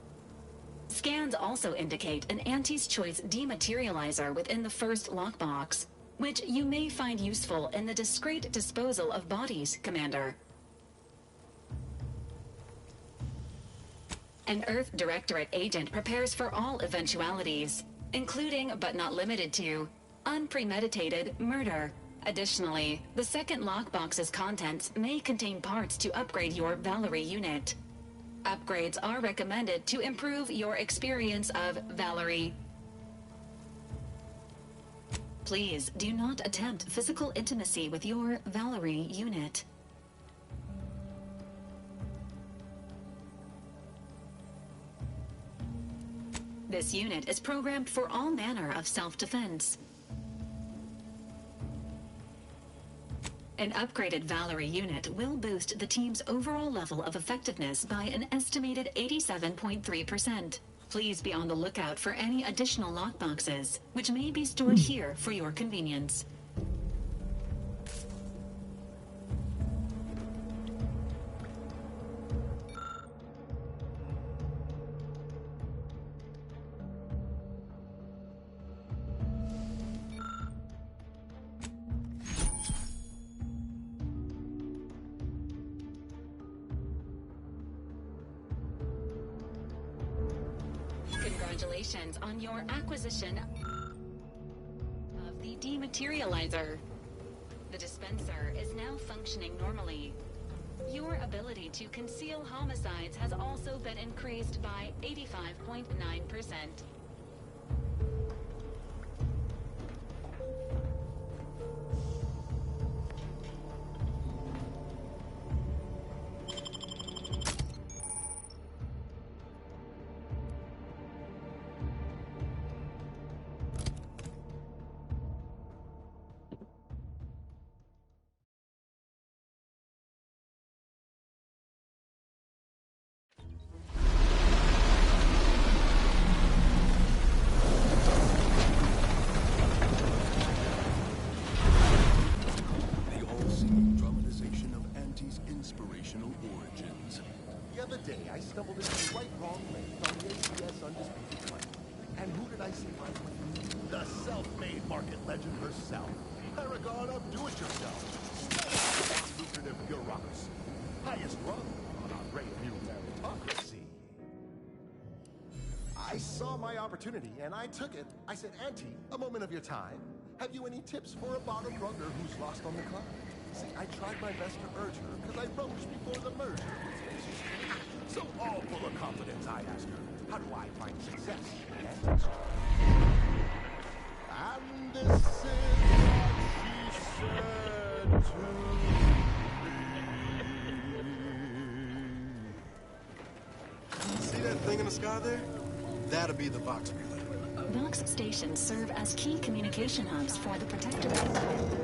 Scans also indicate an Anti's Choice dematerializer within the first lockbox, which you may find useful in the discreet disposal of bodies, Commander. An Earth Directorate agent prepares for all eventualities, including but not limited to unpremeditated murder. Additionally, the second lockbox's contents may contain parts to upgrade your Valerie unit. Upgrades are recommended to improve your experience of Valerie. Please do not attempt physical intimacy with your Valerie unit. This unit is programmed for all manner of self-defense. An upgraded Valerie unit will boost the team's overall level of effectiveness by an estimated 87.3%. Please be on the lookout for any additional lockboxes, which may be stored here for your convenience. Congratulations on your acquisition of the dematerializer. The dispenser is now functioning normally. Your ability to conceal homicides has also been increased by 85.9%. Stumbled into the right wrong lane on the ACS Undisputed Claim. And who did I see right with? The self-made market legend herself. Paragon of do-it-yourself. Lucrative bureaucracy. Highest rung on our great new meritocracy. I saw my opportunity and I took it. I said, Auntie, a moment of your time. Have you any tips for a bottom runger who's lost on the climb? See, I tried my best to urge her because I broached before the merger. So all full of confidence, I asked her, how do I find success? And this is what she said to me. See that thing in the sky there? That'll be the Vox relay. Vox stations serve as key communication hubs for the Protectorate.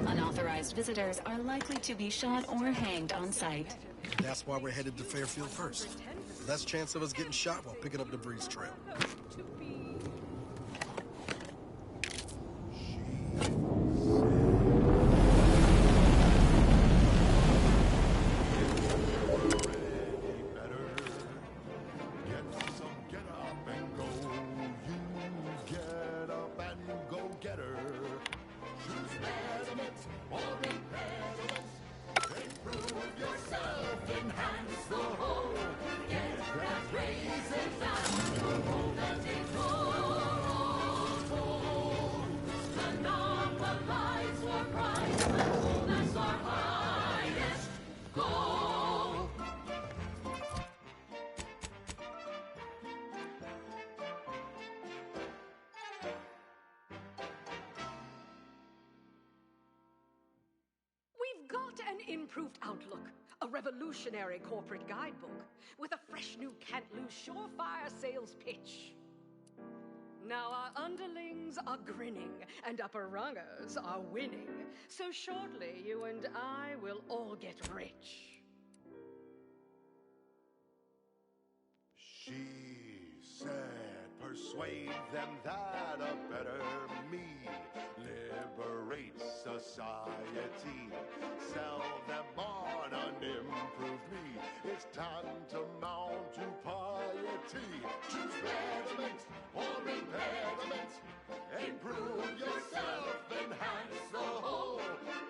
Unauthorized visitors are likely to be shot or hanged on sight. That's why we're headed to Fairfield first. Less chance of us getting shot while picking up the Breeze Trail. Improved outlook, a revolutionary corporate guidebook with a fresh new can't-lose surefire sales pitch. Now our underlings are grinning and upper rungers are winning, so shortly you and I will all get rich. She said, persuade them that a better me liberates society. Sell them on an improved me. It's tantamount to piety. Choose betterment or impairment. Improve yourself, enhance the whole.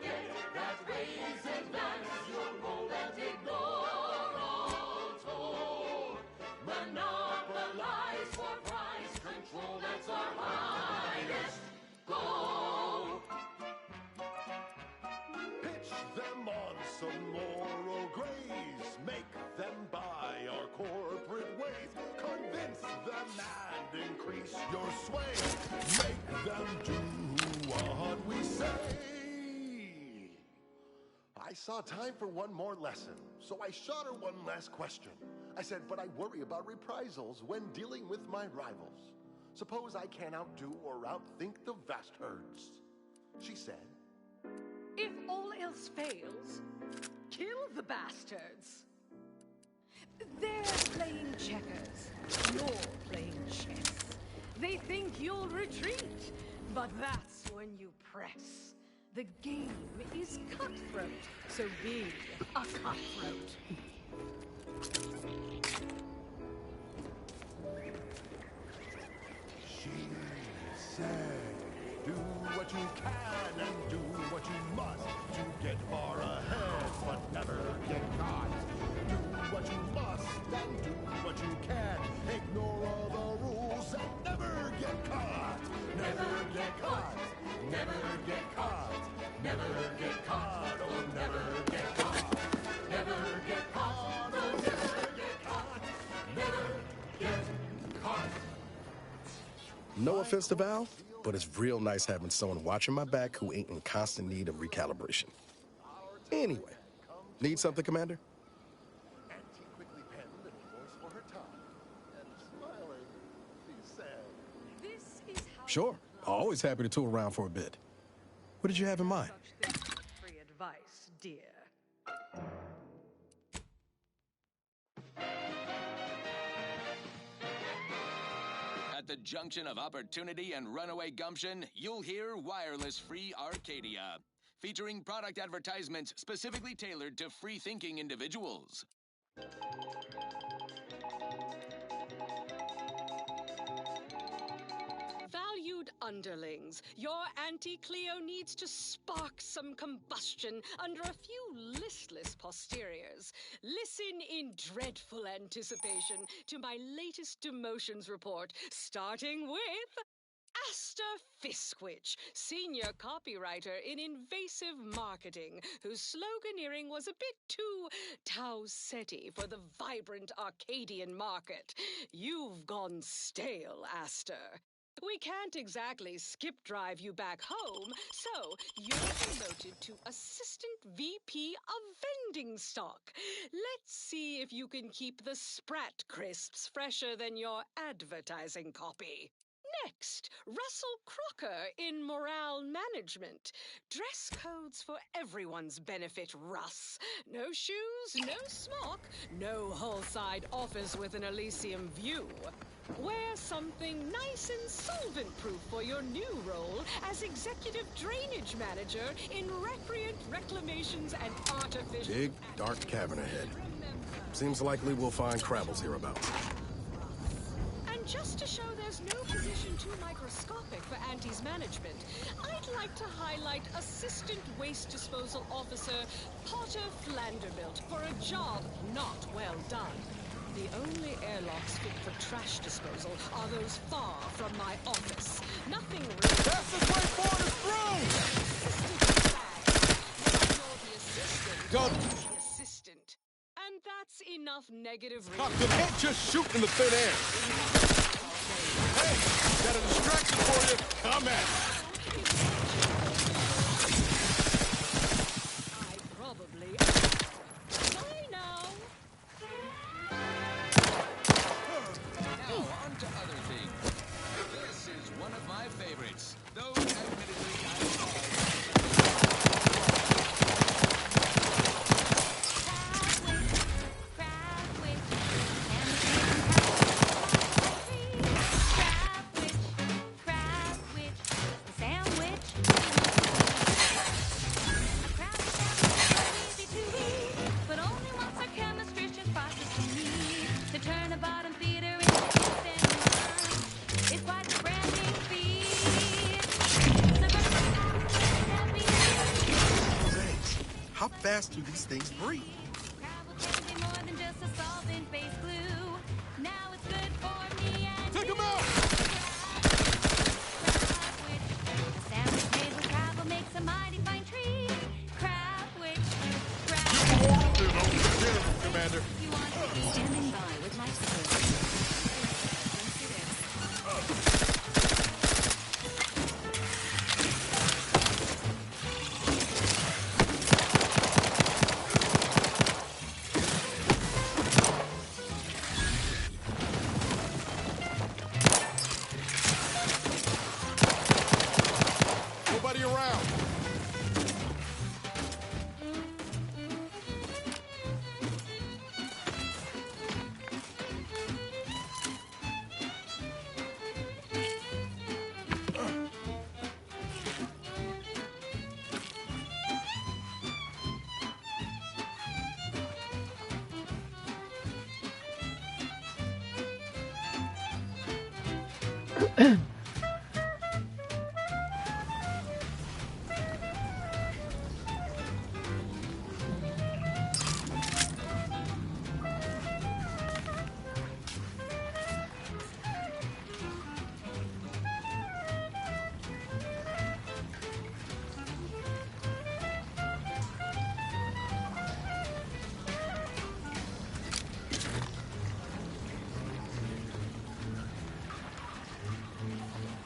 Get that raise, advance your role and ignore all toll. Monopolize for price control, that's our highest goal. Pitch them on some moral grace. Make them buy our corporate ways. Convince them and increase your sway. Make them do what we say. I saw time for one more lesson, so I shot her one last question. I said, but I worry about reprisals when dealing with my rivals. Suppose I can't outdo or outthink the vast herds. She said, if all else fails, kill the bastards. They're playing checkers. You're playing chess. They think you'll retreat, but that's when you press. The game is cutthroat, so be a cutthroat. She said, do what you can and do what you must to get far ahead, but never get caught. Do what you must and do what you can. Ignore all the rules and never get caught. Never get caught. Never get caught. Never get caught. Oh, never get caught. Never get caught. Oh, never get caught. Never get caught. No offense to Val, but it's real nice having someone watching my back who ain't in constant need of recalibration. Anyway, need something, Commander? Auntie quickly penned an invoice for her time, and smiling, she said, This is how Sure, always happy to tool around for a bit. What did you have in mind? free advice, dear. At the junction of opportunity and runaway gumption, you'll hear Wireless Free Arcadia, featuring product advertisements specifically tailored to free-thinking individuals. Valued underlings, your Auntie Cleo needs to spark some combustion under a few listless posteriors. Listen in dreadful anticipation to my latest demotions report, starting with Aster Fiskwich, senior copywriter in invasive marketing, whose sloganeering was a bit too Tau-Ceti for the vibrant Arcadian market. You've gone stale, Aster. We can't exactly skip drive you back home, so you're promoted to Assistant VP of Vending Stock. Let's see if you can keep the Sprat crisps fresher than your advertising copy. Next, Russell Crocker in Morale Management. Dress codes for everyone's benefit, Russ. No shoes, no smock, no whole-side office with an Elysium view. Wear something nice and solvent-proof for your new role as Executive Drainage Manager in Recreant Reclamations and Artificial... Big, dark cavern ahead. Seems likely we'll find Crabbles hereabouts. And just to show there's no position too microscopic for Auntie's management, I'd like to highlight Assistant Waste Disposal Officer Potter Flanderbilt for a job not well done. The only airlocks fit for trash disposal are those far from my office. Nothing really... That's the way forward is through! You're the assistant. Go! The assistant. And that's enough negative... You can't just shoot in the thin air! Hey! Got a distraction for you! Come at I probably... Bye now! Now, on to other things. This is one of my favorites, though admittedly I How fast do these things breathe? Take him out! Commander. Standing by with life support. I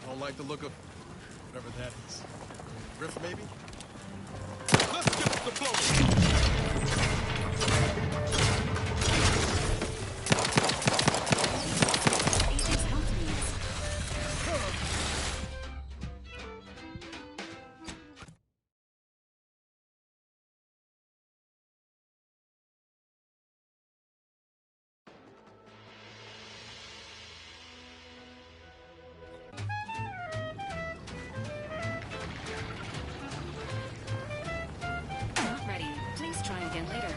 don't like the look of whatever that is. Rift, maybe? Let's get the flow. Not ready. Please try again later.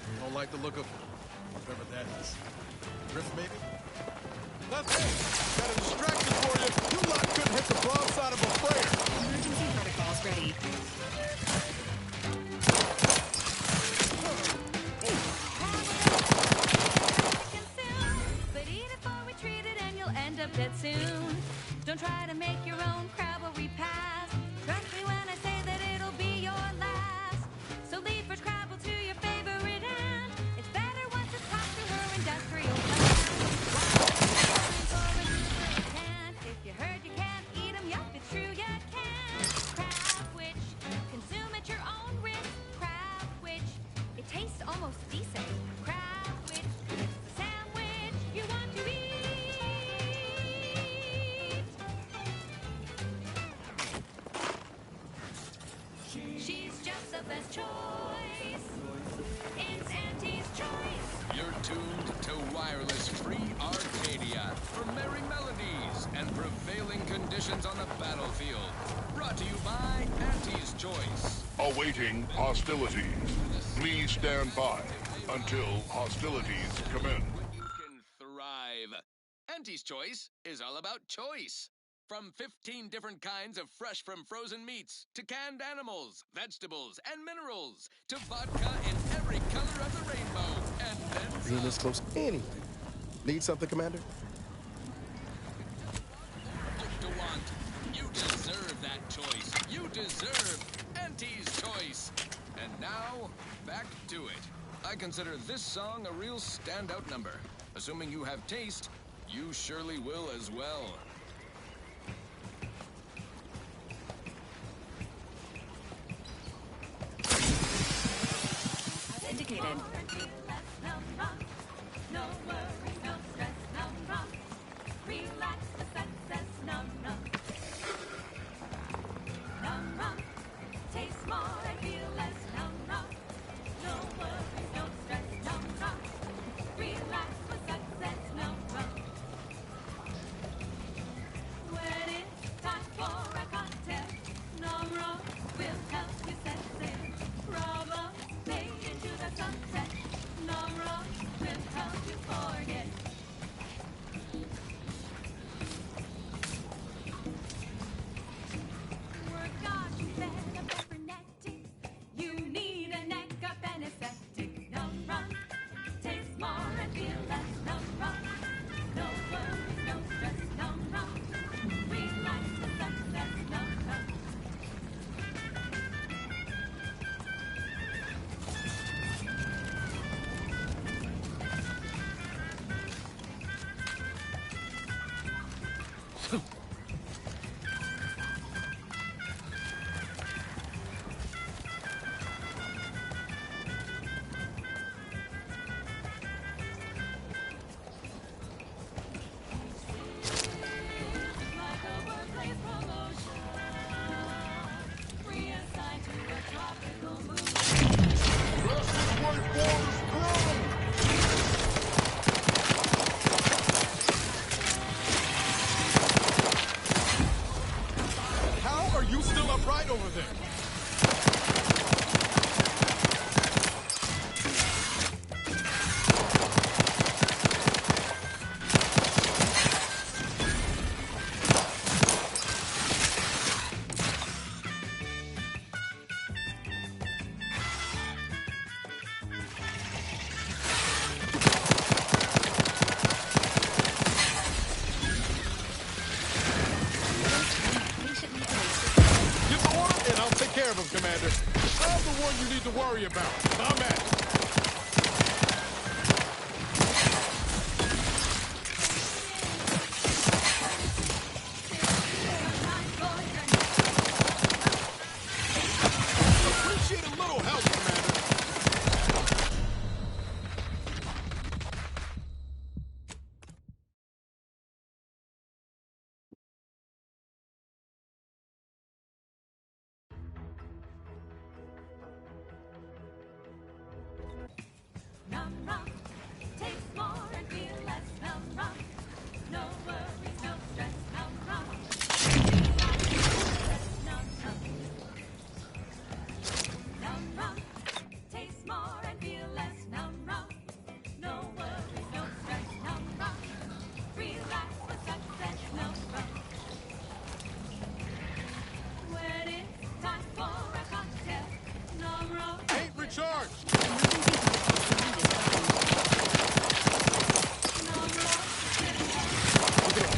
I don't like the look of whatever that is. Rift, maybe? Let's go. Got a distraction for you. You lot couldn't hit the broadside of a freighter. Emergency protocols ready. But eat it before we treat it and you'll end up dead soon. Don't try to make your own crab or repass. Trust me when I say that it'll be your last. So leave for Scrabble to your favorite hand. It's better once it's talked to her industrial plan. If you heard you can't eat 'em, yup, it's true you can. Crab witch, consume at your own risk. Crab witch, it tastes almost decent. Crab witch, it's the sandwich you want to eat. She's just the best choice. It's Auntie's choice. You're tuned to Wireless Free Arcadia for merry melodies and prevailing conditions on the battlefield. Brought to you by Auntie's Choice. Awaiting hostilities. Please stand by until hostilities commence. You can thrive. Auntie's Choice is all about choice. From 15 different kinds of fresh from frozen meats, to canned animals, vegetables, and minerals, to vodka in every color of the rainbow, and then Being this close anyway. Need something, Commander? to want. You deserve that choice. You deserve Auntie's Choice. And now, back to it. I consider this song a real standout number. Assuming you have taste, you surely will as well. As indicated. No worries, no stress, no wrong. Relax the success, no. No. Taste more and feel less, no. No worries, no stress, no. Relax the success, no. When it's time for a cocktail, no will help you set sail. Problems fade into the sunset. to worry about. I'm at it. Appreciate a little help, Commander. Num rum, taste more and feel less. Num rum, no worries, no stress. Num rum, num rum. Num rum, taste more and feel less. Num rum, no worries, no stress. Num rum, relax with success. Num rum. When it's time for a cocktail, num rum. Ain't recharged.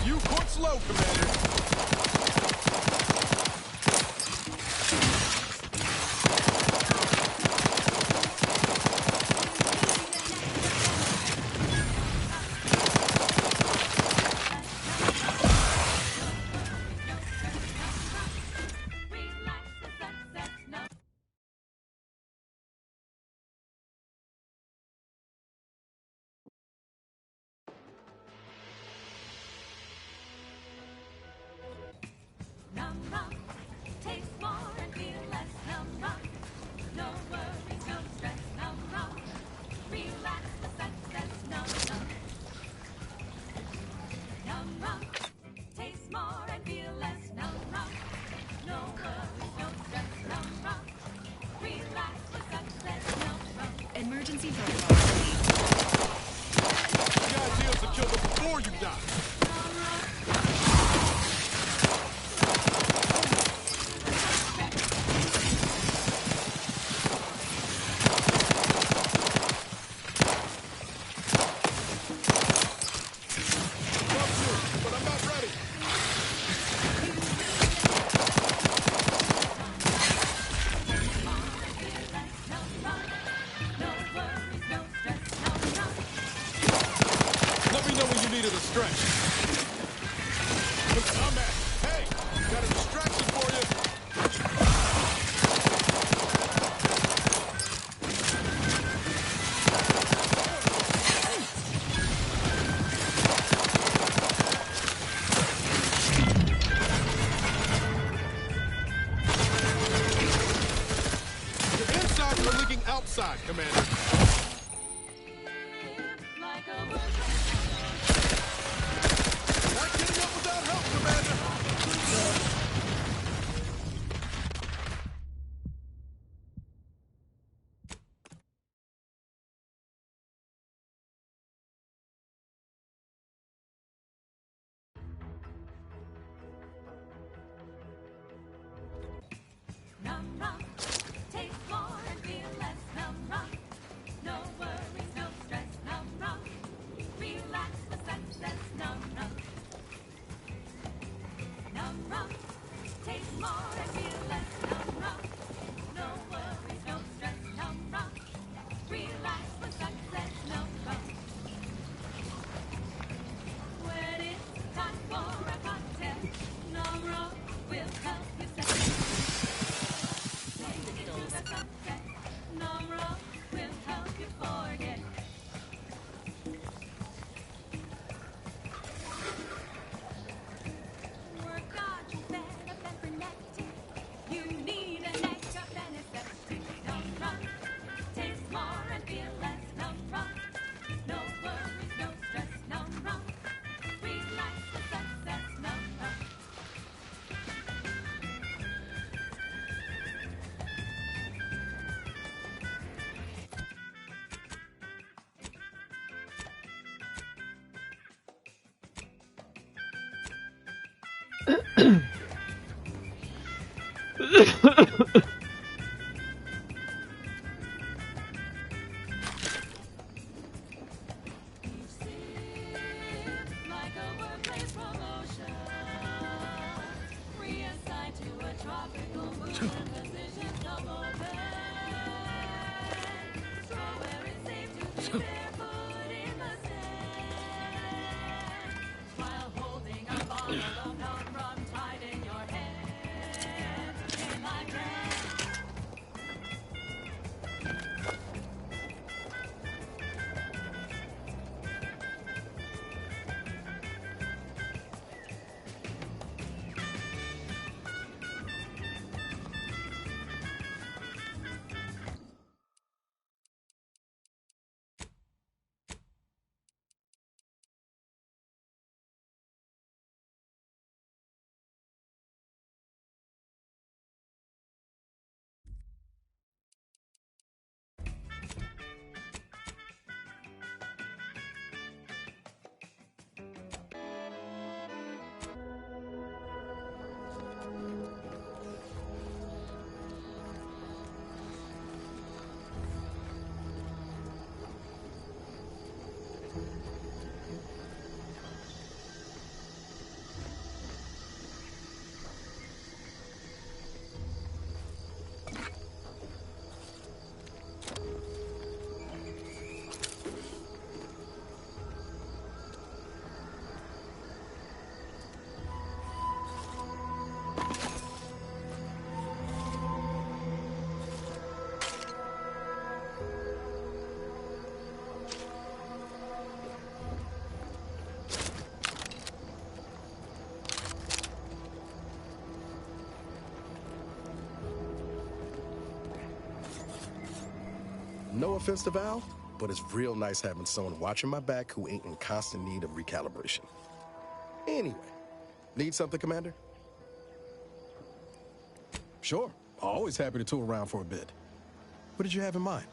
You court slow, Commander. Num rum, taste more and feel less. Num rum, no worries, no stress. Num rum, relax with success. Num rum. Num rum, taste more and feel less. Num rum, no worries, no stress. Num rum, relax with success. Num rum. Emergency protocol. The idea is to kill them before you die. But I'm not ready. Let me know when you needed a stretch. I'm at. Hey, got a distraction for you. The insides are leaking outside, Commander. Like a bird. Not getting up without help, Commander. Num rum, taste more and feel less. Num rum, no worries, no stress. Num rum, relax with success. Num rum. Num rum, taste more and feel less. Num rum, no worries, no stress. Num rum, relax with success. Num rum. When it's time for a cocktail, num rum will help you set. Num rum will help you forget. Work on your better nectar. You need a nectar necessity. Num rum, taste more and feel less. Num rum, no worries, no stress. Num rum, relax with success. Num rum. Like a workplace promotion, reassigned to a tropical mood, position double pay. offense to Val, but it's real nice having someone watching my back who ain't in constant need of recalibration. Anyway, need something, Commander? Sure. Always happy to tool around for a bit. What did you have in mind?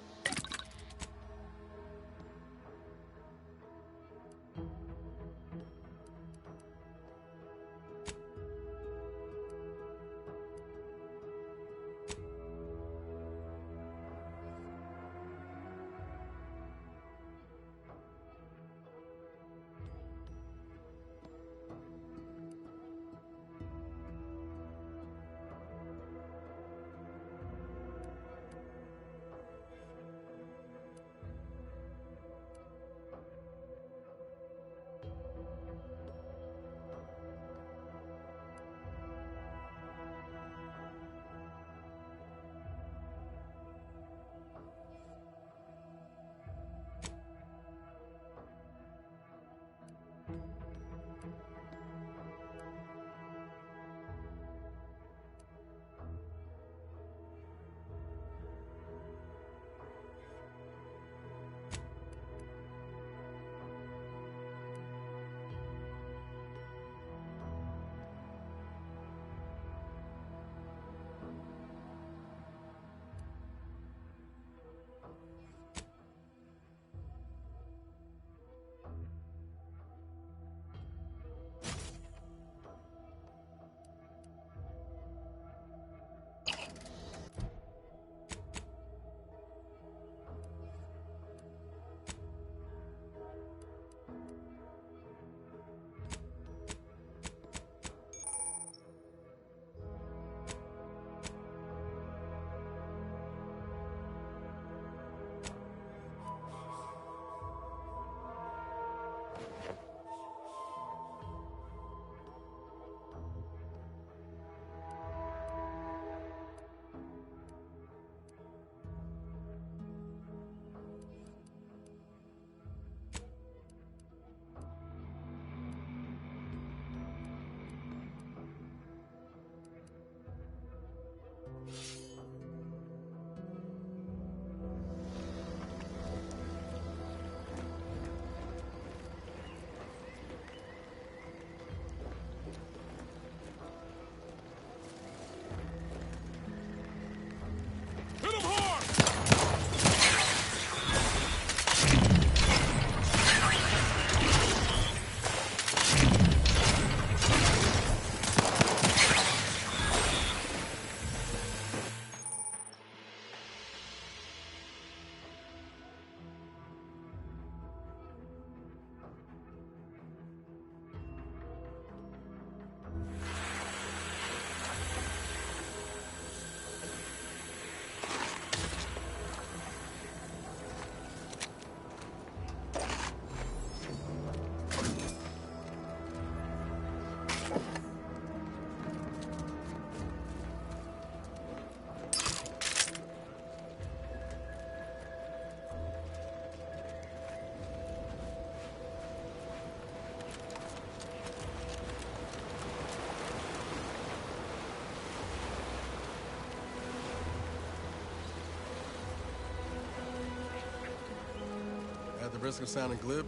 At the risk of sounding glib,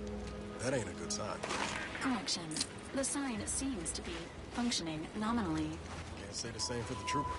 that ain't a good sign. Correction. The sign seems to be functioning nominally. Can't say the same for the trooper.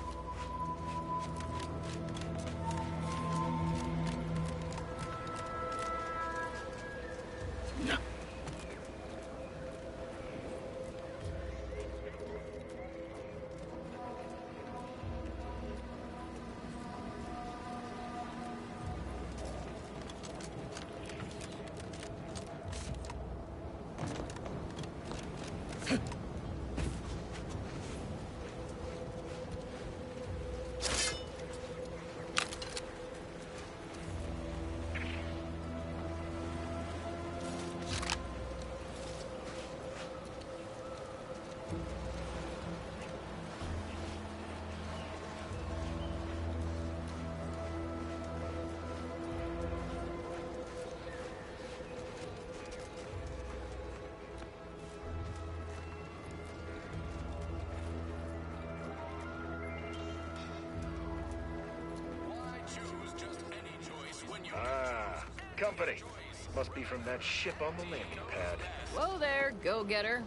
company. Must be from that ship on the landing pad. Whoa there, go-getter.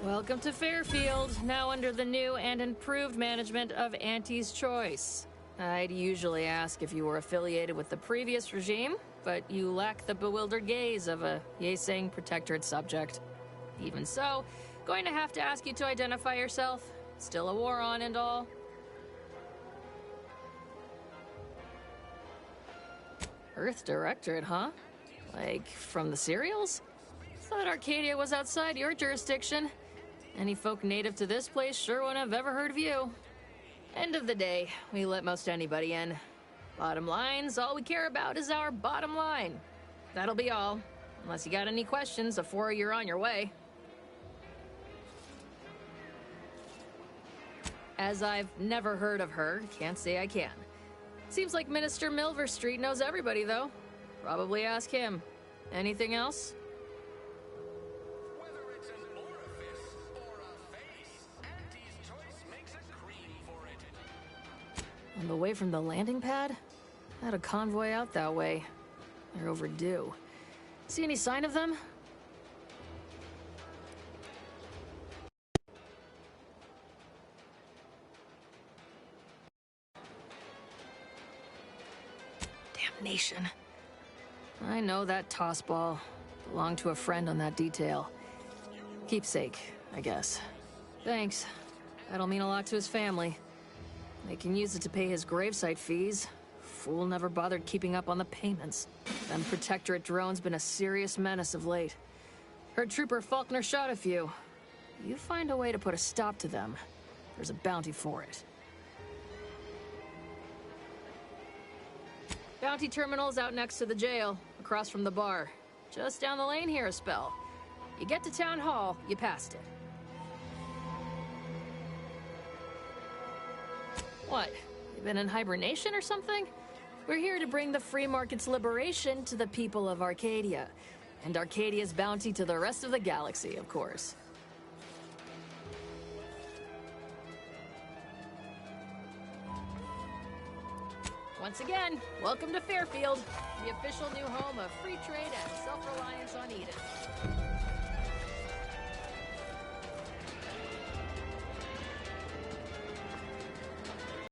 Welcome to Fairfield, now under the new and improved management of Auntie's Choice. I'd usually ask if you were affiliated with the previous regime, but you lack the bewildered gaze of a Yeseng protectorate subject. Even so, going to have to ask you to identify yourself. Still a war on and all. Earth Directorate, huh? Like, from the serials? Thought Arcadia was outside your jurisdiction. Any folk native to this place sure wouldn't have ever heard of you. End of the day, we let most anybody in. Bottom line's all we care about is our bottom line. That'll be all. Unless you got any questions before you're on your way. As I've never heard of her, can't say I can. Seems like Minister Milverstreet knows everybody, though. Probably ask him. Anything else? On the way from the landing pad? Had a convoy out that way. They're overdue. See any sign of them? Damnation. I know that toss ball. Belonged to a friend on that detail. Keepsake, I guess. Thanks. That'll mean a lot to his family. They can use it to pay his gravesite fees. Fool never bothered keeping up on the payments. Them Protectorate drones been a serious menace of late. Heard Trooper Faulkner shot a few. You find a way to put a stop to them, there's a bounty for it. Bounty terminal's out next to the jail, across from the bar. Just down the lane here a spell. You get to Town Hall, you passed it. What? You been in hibernation or something? We're here to bring the free market's liberation to the people of Arcadia. And Arcadia's bounty to the rest of the galaxy, of course. Once again, welcome to Fairfield, the official new home of free trade and self-reliance on Eden.